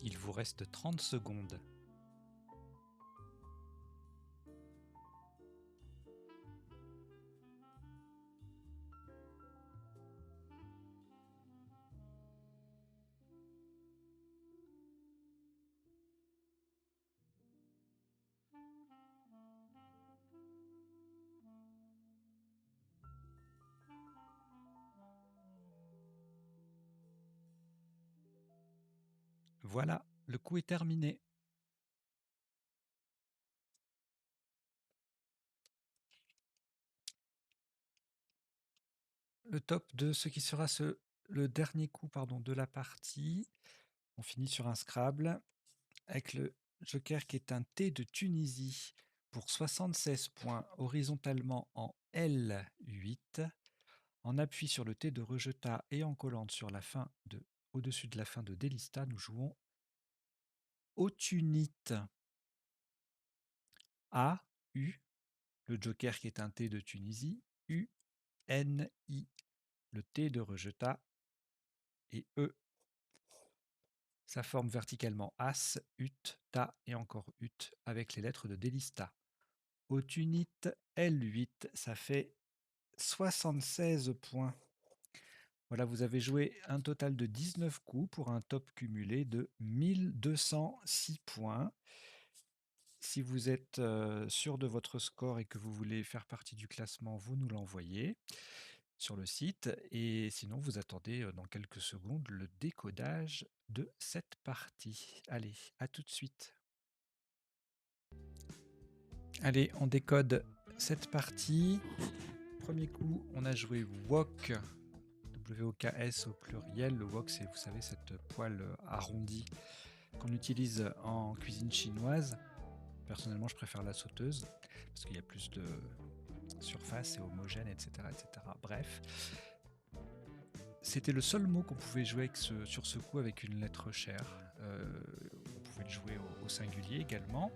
Il vous reste 30 secondes. Voilà, le coup est terminé. Le top de ce qui sera le dernier coup de la partie. On finit sur un Scrabble avec le joker qui est un T de Tunisie pour 76 points horizontalement en L8. En appui sur le T de Rejeta et en collante sur la fin au-dessus de la fin de Delista, nous jouons Autunite. A, U, le joker qui est un T de Tunisie, U, N, I, le T de Rejeta, et E, Ça forme verticalement As, Ut, Ta et encore Ut avec les lettres de Délista. Autunit L8, ça fait 76 points. Voilà, vous avez joué un total de 19 coups pour un top cumulé de 1206 points. Si vous êtes sûr de votre score et que vous voulez faire partie du classement, vous nous l'envoyez sur le site. Et sinon, vous attendez dans quelques secondes le décodage de cette partie. Allez, à tout de suite. Allez, on décode cette partie. Premier coup, on a joué wok, W-O-K-S au pluriel. Le wok, c'est, vous savez, cette poêle arrondie qu'on utilise en cuisine chinoise. Personnellement, je préfère la sauteuse parce qu'il y a plus de surface, c'est homogène, etc., etc. Bref, c'était le seul mot qu'on pouvait jouer sur ce coup avec une lettre chère. On pouvait le jouer au singulier également,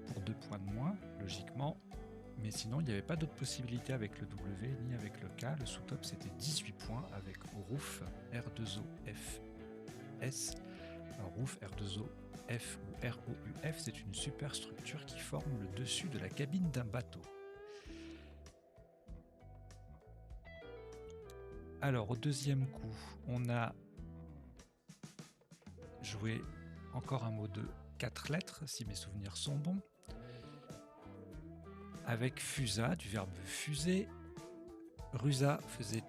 pour 2 points de moins, logiquement. Mais sinon, il n'y avait pas d'autre possibilité avec le W ni avec le K. Le sous-top, c'était 18 points avec ROUF, R2O, F, S. Alors, ROUF, R2O, F ou ROUF, c'est une superstructure qui forme le dessus de la cabine d'un bateau. Alors, au deuxième coup, on a joué encore un mot de 4 lettres, si mes souvenirs sont bons, avec fusa, du verbe fuser. Rusa faisait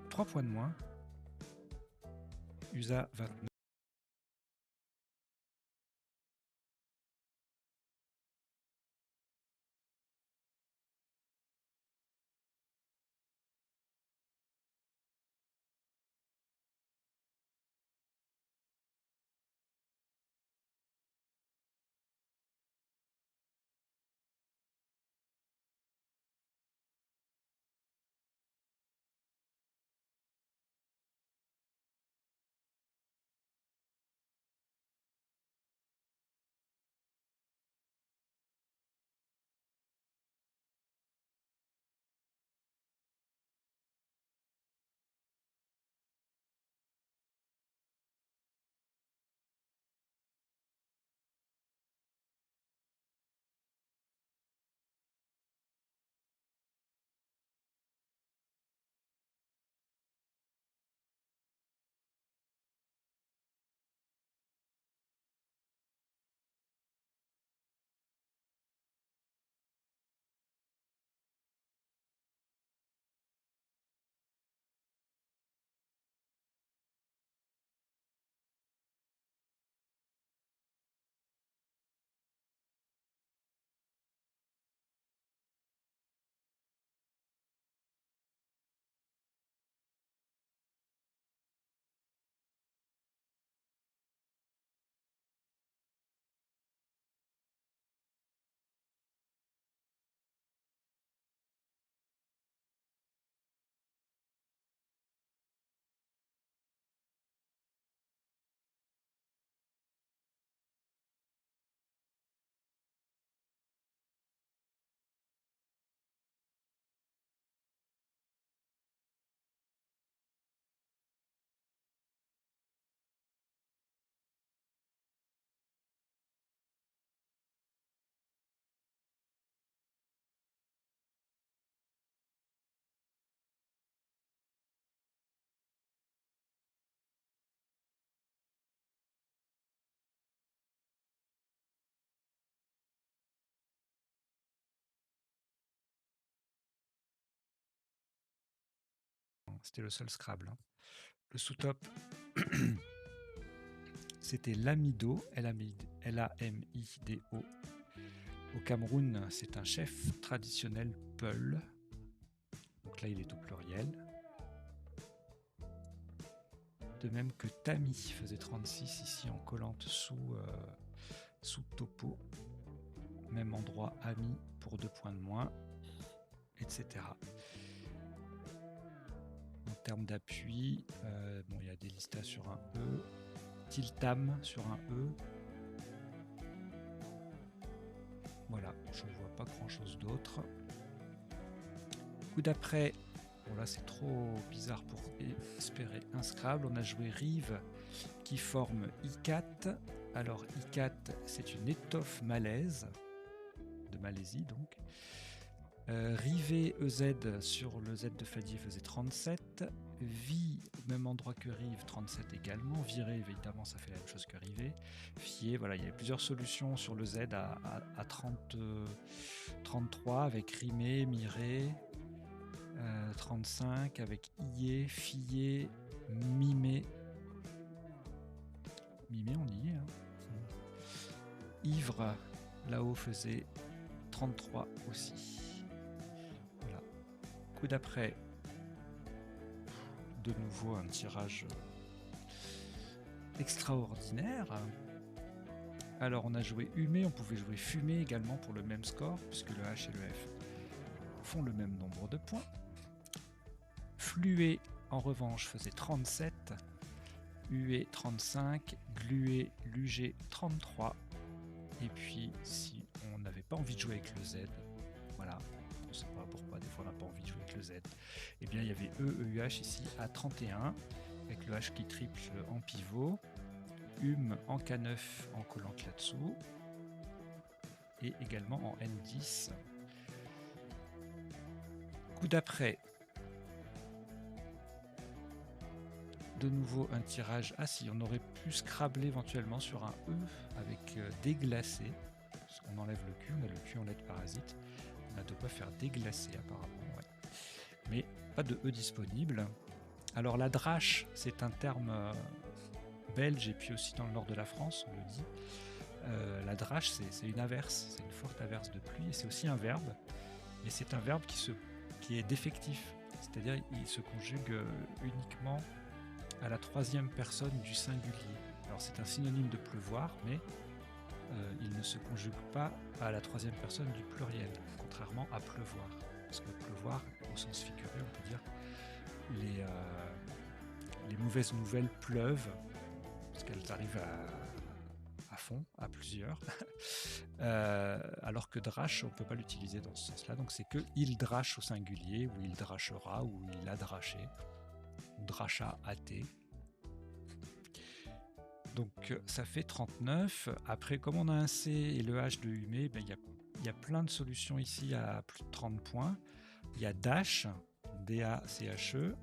3 points de moins. USA 29. C'était le seul Scrabble. Le sous-top, c'était l'amido, L-A-M-I-D-O. Au Cameroun, c'est un chef traditionnel Peul. Donc là, il est au pluriel. De même que Tami faisait 36 ici en collante sous topo. Même endroit ami pour 2 points de moins, etc. En termes d'appui, bon, il y a des listas sur un E, Tiltam sur un E. Voilà, je ne vois pas grand chose d'autre. Coup d'après, bon là c'est trop bizarre pour espérer un Scrabble. On a joué Rive qui forme I4. Alors I4, c'est une étoffe malaise, de Malaisie donc. Rivet EZ sur le Z de Fadie faisait 37. Vi, au même endroit que Rive, 37 également. Viré, évidemment, ça fait la même chose que Rivet. Fier, voilà, il y avait plusieurs solutions sur le Z à 30, 33 avec Rimé, Miré. 35 avec Ié, Fier, Mimé. Mimé, on y est. Hein. Ivre, là-haut, faisait 33 aussi. Voilà. Coup d'après, de nouveau un tirage extraordinaire. Alors on a joué Humé, on pouvait jouer Fumé également pour le même score, puisque le H et le F font le même nombre de points. Flué, en revanche, faisait 37. Hué 35, Glué, Lugé 33. Et puis, si on n'avait pas envie de jouer avec le Z, voilà, on ne sait pas pourquoi, des fois on n'a pas envie de jouer avec le Z, et bien il y avait EUH ici à 31, avec le H qui triple en pivot, en K9 en collante là-dessous, et également en N10. Coup d'après, de nouveau un tirage. Ah si, on aurait pu scrabler éventuellement sur un E avec déglacé. On enlève le Q, on a le Q en lettre parasite. On a de quoi faire déglacer apparemment. Ouais. Mais pas de E disponible. Alors la drache, c'est un terme belge et puis aussi dans le nord de la France, on le dit. La drache, c'est une averse, c'est une forte averse de pluie et c'est aussi un verbe. Et c'est un verbe qui est défectif, c'est-à-dire il se conjugue uniquement à la troisième personne du singulier. Alors c'est un synonyme de pleuvoir, mais il ne se conjugue pas à la troisième personne du pluriel, contrairement à pleuvoir. Parce que pleuvoir, au sens figuré, on peut dire les mauvaises nouvelles pleuvent, parce qu'elles arrivent à fond, à plusieurs. Alors que drache, on ne peut pas l'utiliser dans ce sens-là. Donc c'est que il drache au singulier, ou il drachera, ou il a draché, ou dracha athée. Donc ça fait 39. Après, comme on a un C et le H de Humé, ben, y a plein de solutions ici à plus de 30 points. Il y a Dash, D-A-C-H-E.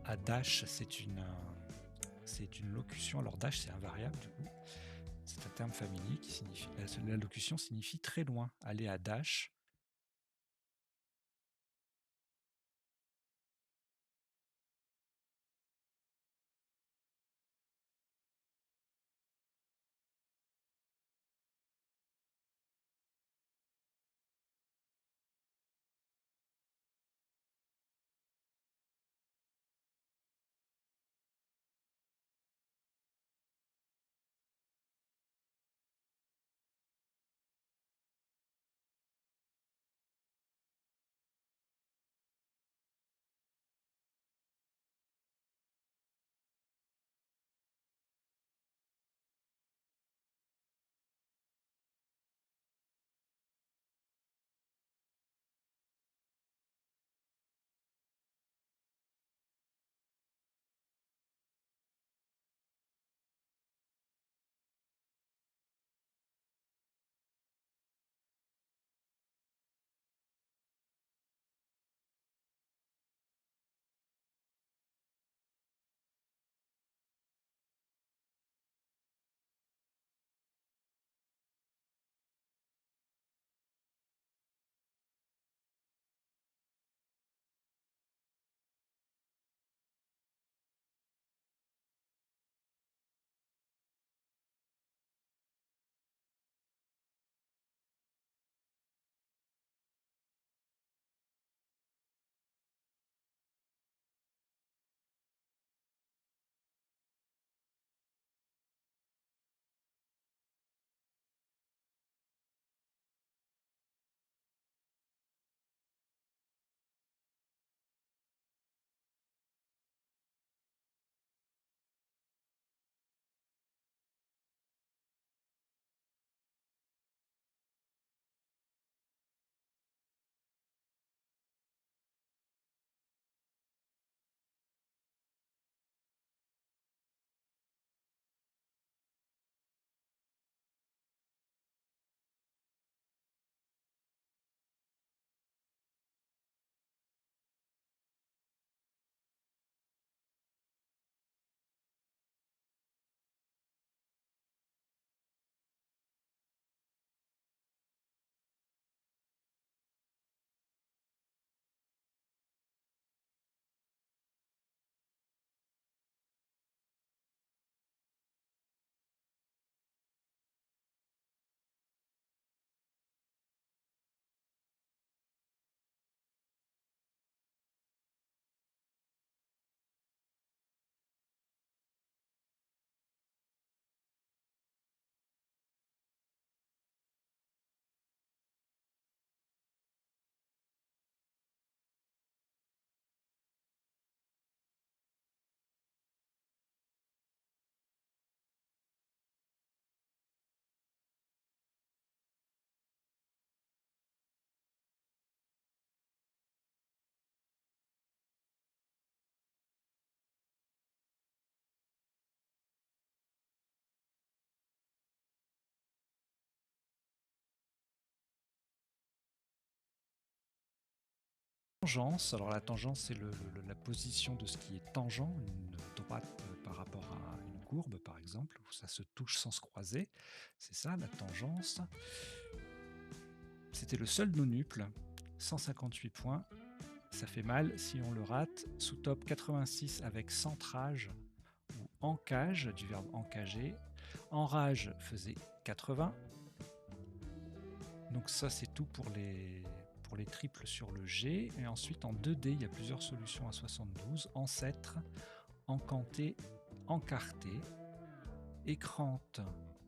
À Dash, c'est une locution. Alors Dash, c'est un variable du coup. C'est un terme familier qui signifie. La locution signifie très loin. Aller à Dash. tangence. Alors la tangence, c'est la position de ce qui est tangent, une droite par rapport à une courbe, par exemple, où ça se touche sans se croiser. C'est ça, la tangence. C'était le seul nonuple, 158 points. Ça fait mal si on le rate. Sous top 86 avec centrage ou encage, du verbe encager. Enrage faisait 80. Donc ça, c'est tout pour les triples sur le G. Et ensuite, en 2D, il y a plusieurs solutions à 72. Ancêtre, encanté, encarté. Écrante,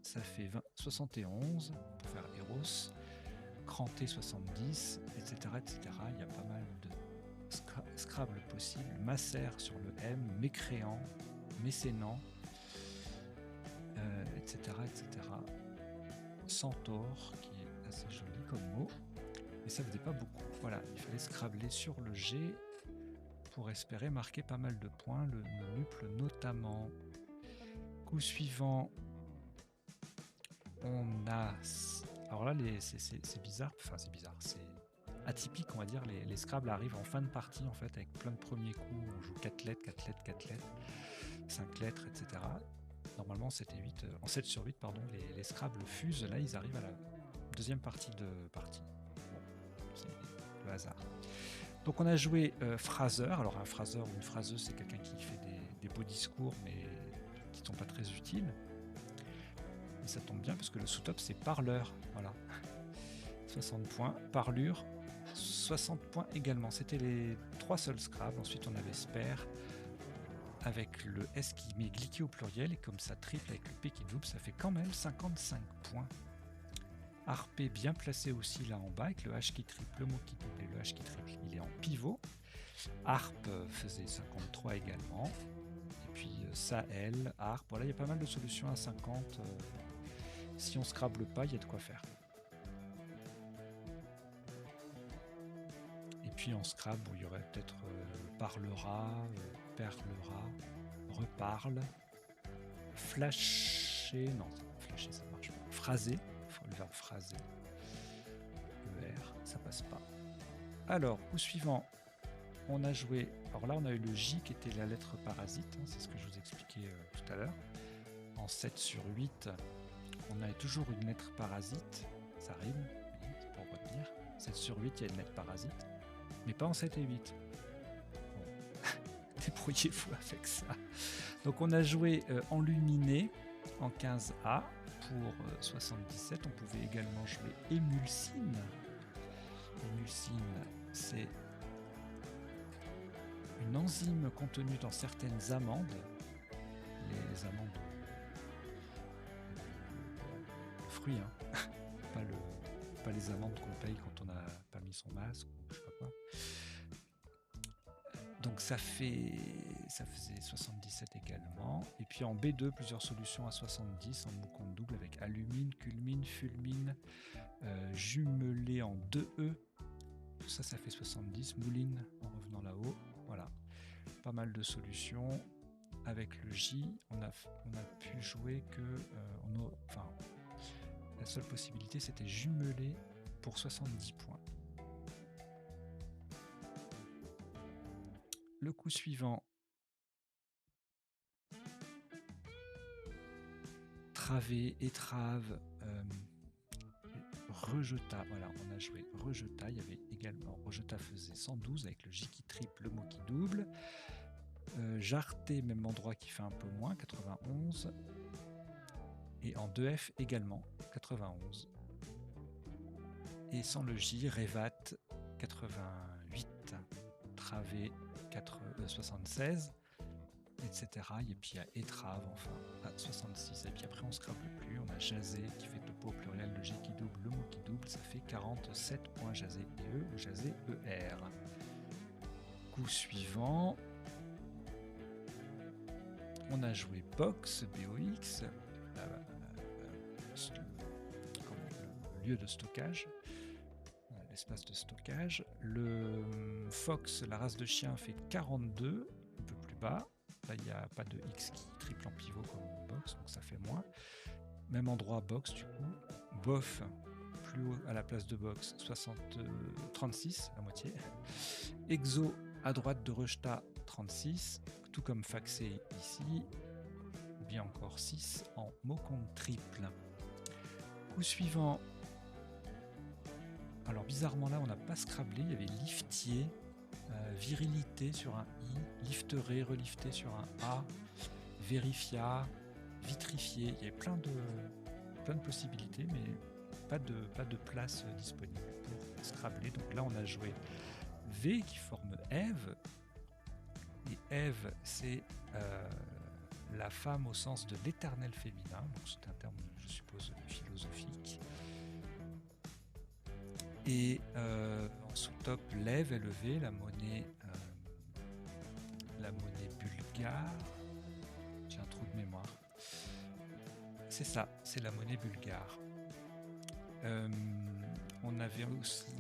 ça fait 71 pour faire Eros. Cranté 70, etc., etc. Il y a pas mal de Scrabble possibles. Macère sur le M, mécréant, mécénant, etc., etc. Centaure, qui est assez joli comme mot, mais ça faisait pas beaucoup. Voilà, il fallait scrabbler sur le G pour espérer marquer pas mal de points, le nonuple notamment. Coup suivant, on a... Alors là, c'est bizarre, enfin c'est bizarre, c'est atypique, on va dire. Les Scrabble arrivent en fin de partie, en fait, avec plein de premiers coups. On joue 4 lettres, 4 lettres, 4 lettres, 5 lettres, etc. Normalement, c'était 8, en 7 sur 8, pardon, les Scrabble fusent. Là, ils arrivent à la deuxième partie de partie. Bon, c'est le hasard. Donc, on a joué phraseur. Alors, un phraseur ou une phraseuse, c'est quelqu'un qui fait des beaux discours, mais qui ne sont pas très utiles. Et ça tombe bien parce que le sous-top, c'est parleur. Voilà. 60 points. Parlure, 60 points également. C'était les 3 seuls Scrabble. Ensuite, on avait Spare avec le S qui met gliqué au pluriel. Et comme ça triple avec le P qui double, ça fait quand même 55 points. Harpé bien placé aussi là en bas avec le H qui triple, le mot qui double et le H qui triple. Il est en pivot. Harpe faisait 53 également. Et puis Sahel, Harpe. Voilà, il y a pas mal de solutions à 50. Si on scrable pas, il y a de quoi faire. Et puis en Scrabble, il y aurait peut-être parlera, perlera, reparle, flasher, non, flasher ça marche pas, phraser, le verbe phraser, ER, ça passe pas. Alors, au suivant, on a joué, alors là on a eu le J qui était la lettre parasite, hein, c'est ce que je vous expliquais tout à l'heure. En 7 sur 8, on a toujours une lettre parasite, ça rime, c'est pour retenir. 7 sur 8, il y a une lettre parasite, mais pas en 7 et 8. Bon. Débrouillez-vous avec ça. Donc on a joué enluminé en 15A pour 77. On pouvait également jouer émulsine. Émulsine, c'est une enzyme contenue dans certaines amandes. Les amandes de fruits, hein. pas les amandes qu'on paye quand on n'a pas mis son masque ou je sais pas quoi. Donc ça faisait 77 également. Et puis en B2, plusieurs solutions à 70 en mot compte double avec alumine, culmine, fulmine, jumelé en 2E. Tout ça, ça fait 70. Mouline en revenant là-haut. Voilà. Pas mal de solutions. Avec le J, on a pu jouer que... la seule possibilité, c'était jumelé pour 70 points. Le coup suivant, travé, étrave, rejeta. Voilà, on a joué rejeta. Il y avait également rejeta faisait 112 avec le J qui triple, le mot qui double. Jarté, même endroit qui fait un peu moins, 91. Et en 2F également, 91. Et sans le J, Révat, 88. Travé, 76. Etc. Et puis il y a étrave, enfin, à 66. Et puis après, on ne scrape plus. On a jasé qui fait topo au pluriel, le G qui double, le mot qui double. Ça fait 47 points jasé E ou jasé ER. Coup suivant, on a joué Box, BOX, le lieu de stockage, l'espace de stockage. Le Fox, la race de chien, fait 42, un peu plus bas. Là, il n'y a pas de X qui triple en pivot comme Box, donc ça fait moins. Même endroit Box, du coup. Bof, plus haut à la place de box, 36, la moitié. Exo à droite de Rejta, 36, tout comme Faxé ici, ou bien encore 6 en mot compte triple. Coup suivant, alors bizarrement là on n'a pas scrablé, il y avait liftier, virilité sur un I, lifteré, relifté sur un A, vérifia, vitrifié, il y avait plein de possibilités, mais pas de place disponible pour scrabler. Donc là on a joué V qui forme Ève, et Ève c'est la femme au sens de l'éternel féminin, donc c'est un terme je suppose philosophique. Et en sous-top, l'Ève est levée, la monnaie bulgare. J'ai un trou de mémoire. C'est ça, c'est la monnaie bulgare. On avait aussi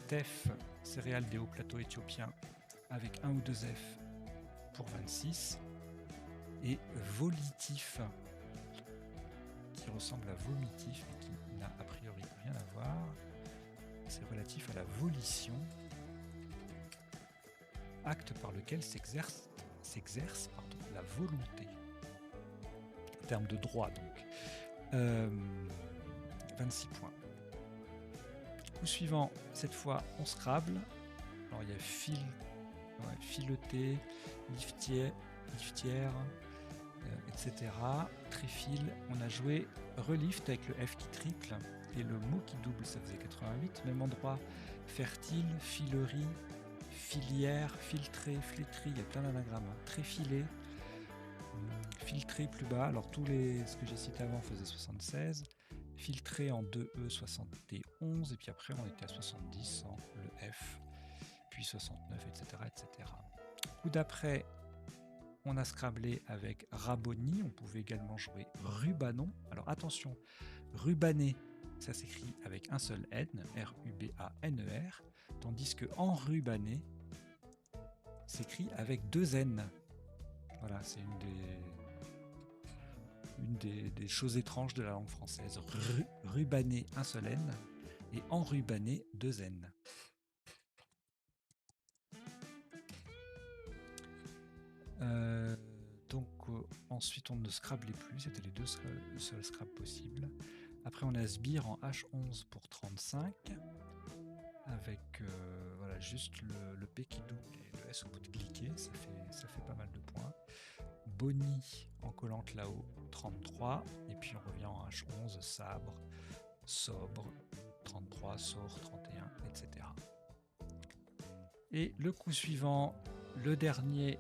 TEF, céréales des hauts plateaux éthiopiens, avec 1 ou 2 F pour 26. Et volitif, qui ressemble à vomitif, mais qui n'a a priori rien à voir. C'est relatif à la volition, acte par lequel s'exerce la volonté, en termes de droit donc. 26 points. Coup suivant, cette fois on scrabble. Alors il y a fileté, liftière, etc. Tréfil, on a joué relift avec le F qui triple et le mot qui double, ça faisait 88. Même endroit, fertile, filerie, filière, filtré, flétrie, il y a plein d'anagrammes. Tréfilé, filtré plus bas, alors ce que j'ai cité avant faisait 76. Filtré en 2E 71, et puis après on était à 70 en le F, puis 69, etc. etc. Coup d'après, on a scrablé avec Raboni, on pouvait également jouer Rubanon. Alors attention, rubané, ça s'écrit avec un seul N, R-U-B-A-N-E-R, tandis que enrubané s'écrit avec 2 N. Voilà, c'est une des choses étranges de la langue française. Rubané, un seul N, et enrubané, 2 N. Donc ensuite on ne scrablait plus, c'était les deux seuls scrabs possibles. Après on a sbire en H11 pour 35, avec voilà, juste le P qui double et le S au bout de cliquet, ça fait pas mal de points. Boni en collant là-haut, 33, et puis on revient en H11, sabre, sobre, 33, sort, 31, etc. Et le coup suivant, le dernier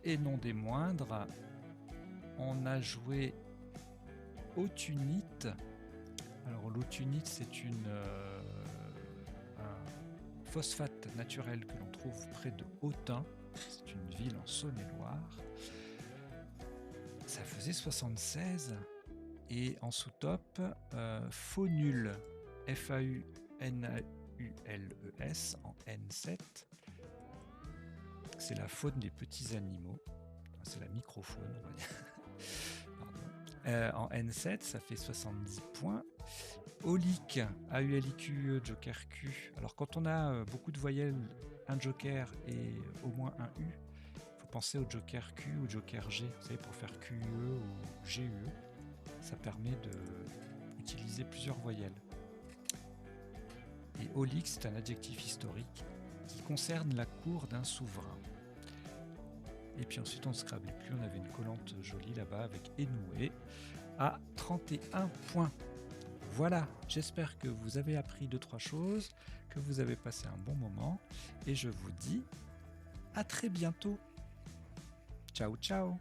et non des moindres, on a joué Autunite. Alors l'autunite, c'est un phosphate naturel que l'on trouve près de Autun. C'est une ville en Saône-et-Loire. Ça faisait 76. Et en sous-top, Faunule, F-A-U-N-A-U-L-E-S en N7. C'est la faune des petits animaux. C'est la microfaune, on va dire. En N7, ça fait 70 points. Aulique, A-U-L-I-Q-E, Joker Q. Alors quand on a beaucoup de voyelles, un Joker et au moins un U, il faut penser au Joker Q ou Joker G. Vous savez, pour faire QE ou GUE, ça permet d'utiliser plusieurs voyelles. Et aulique, c'est un adjectif historique qui concerne la cour d'un souverain. Et puis ensuite on ne scrablait plus, on avait une collante jolie là-bas avec Enoué à 31 points. Voilà, j'espère que vous avez appris 2-3 choses, que vous avez passé un bon moment, et je vous dis à très bientôt. Ciao ciao.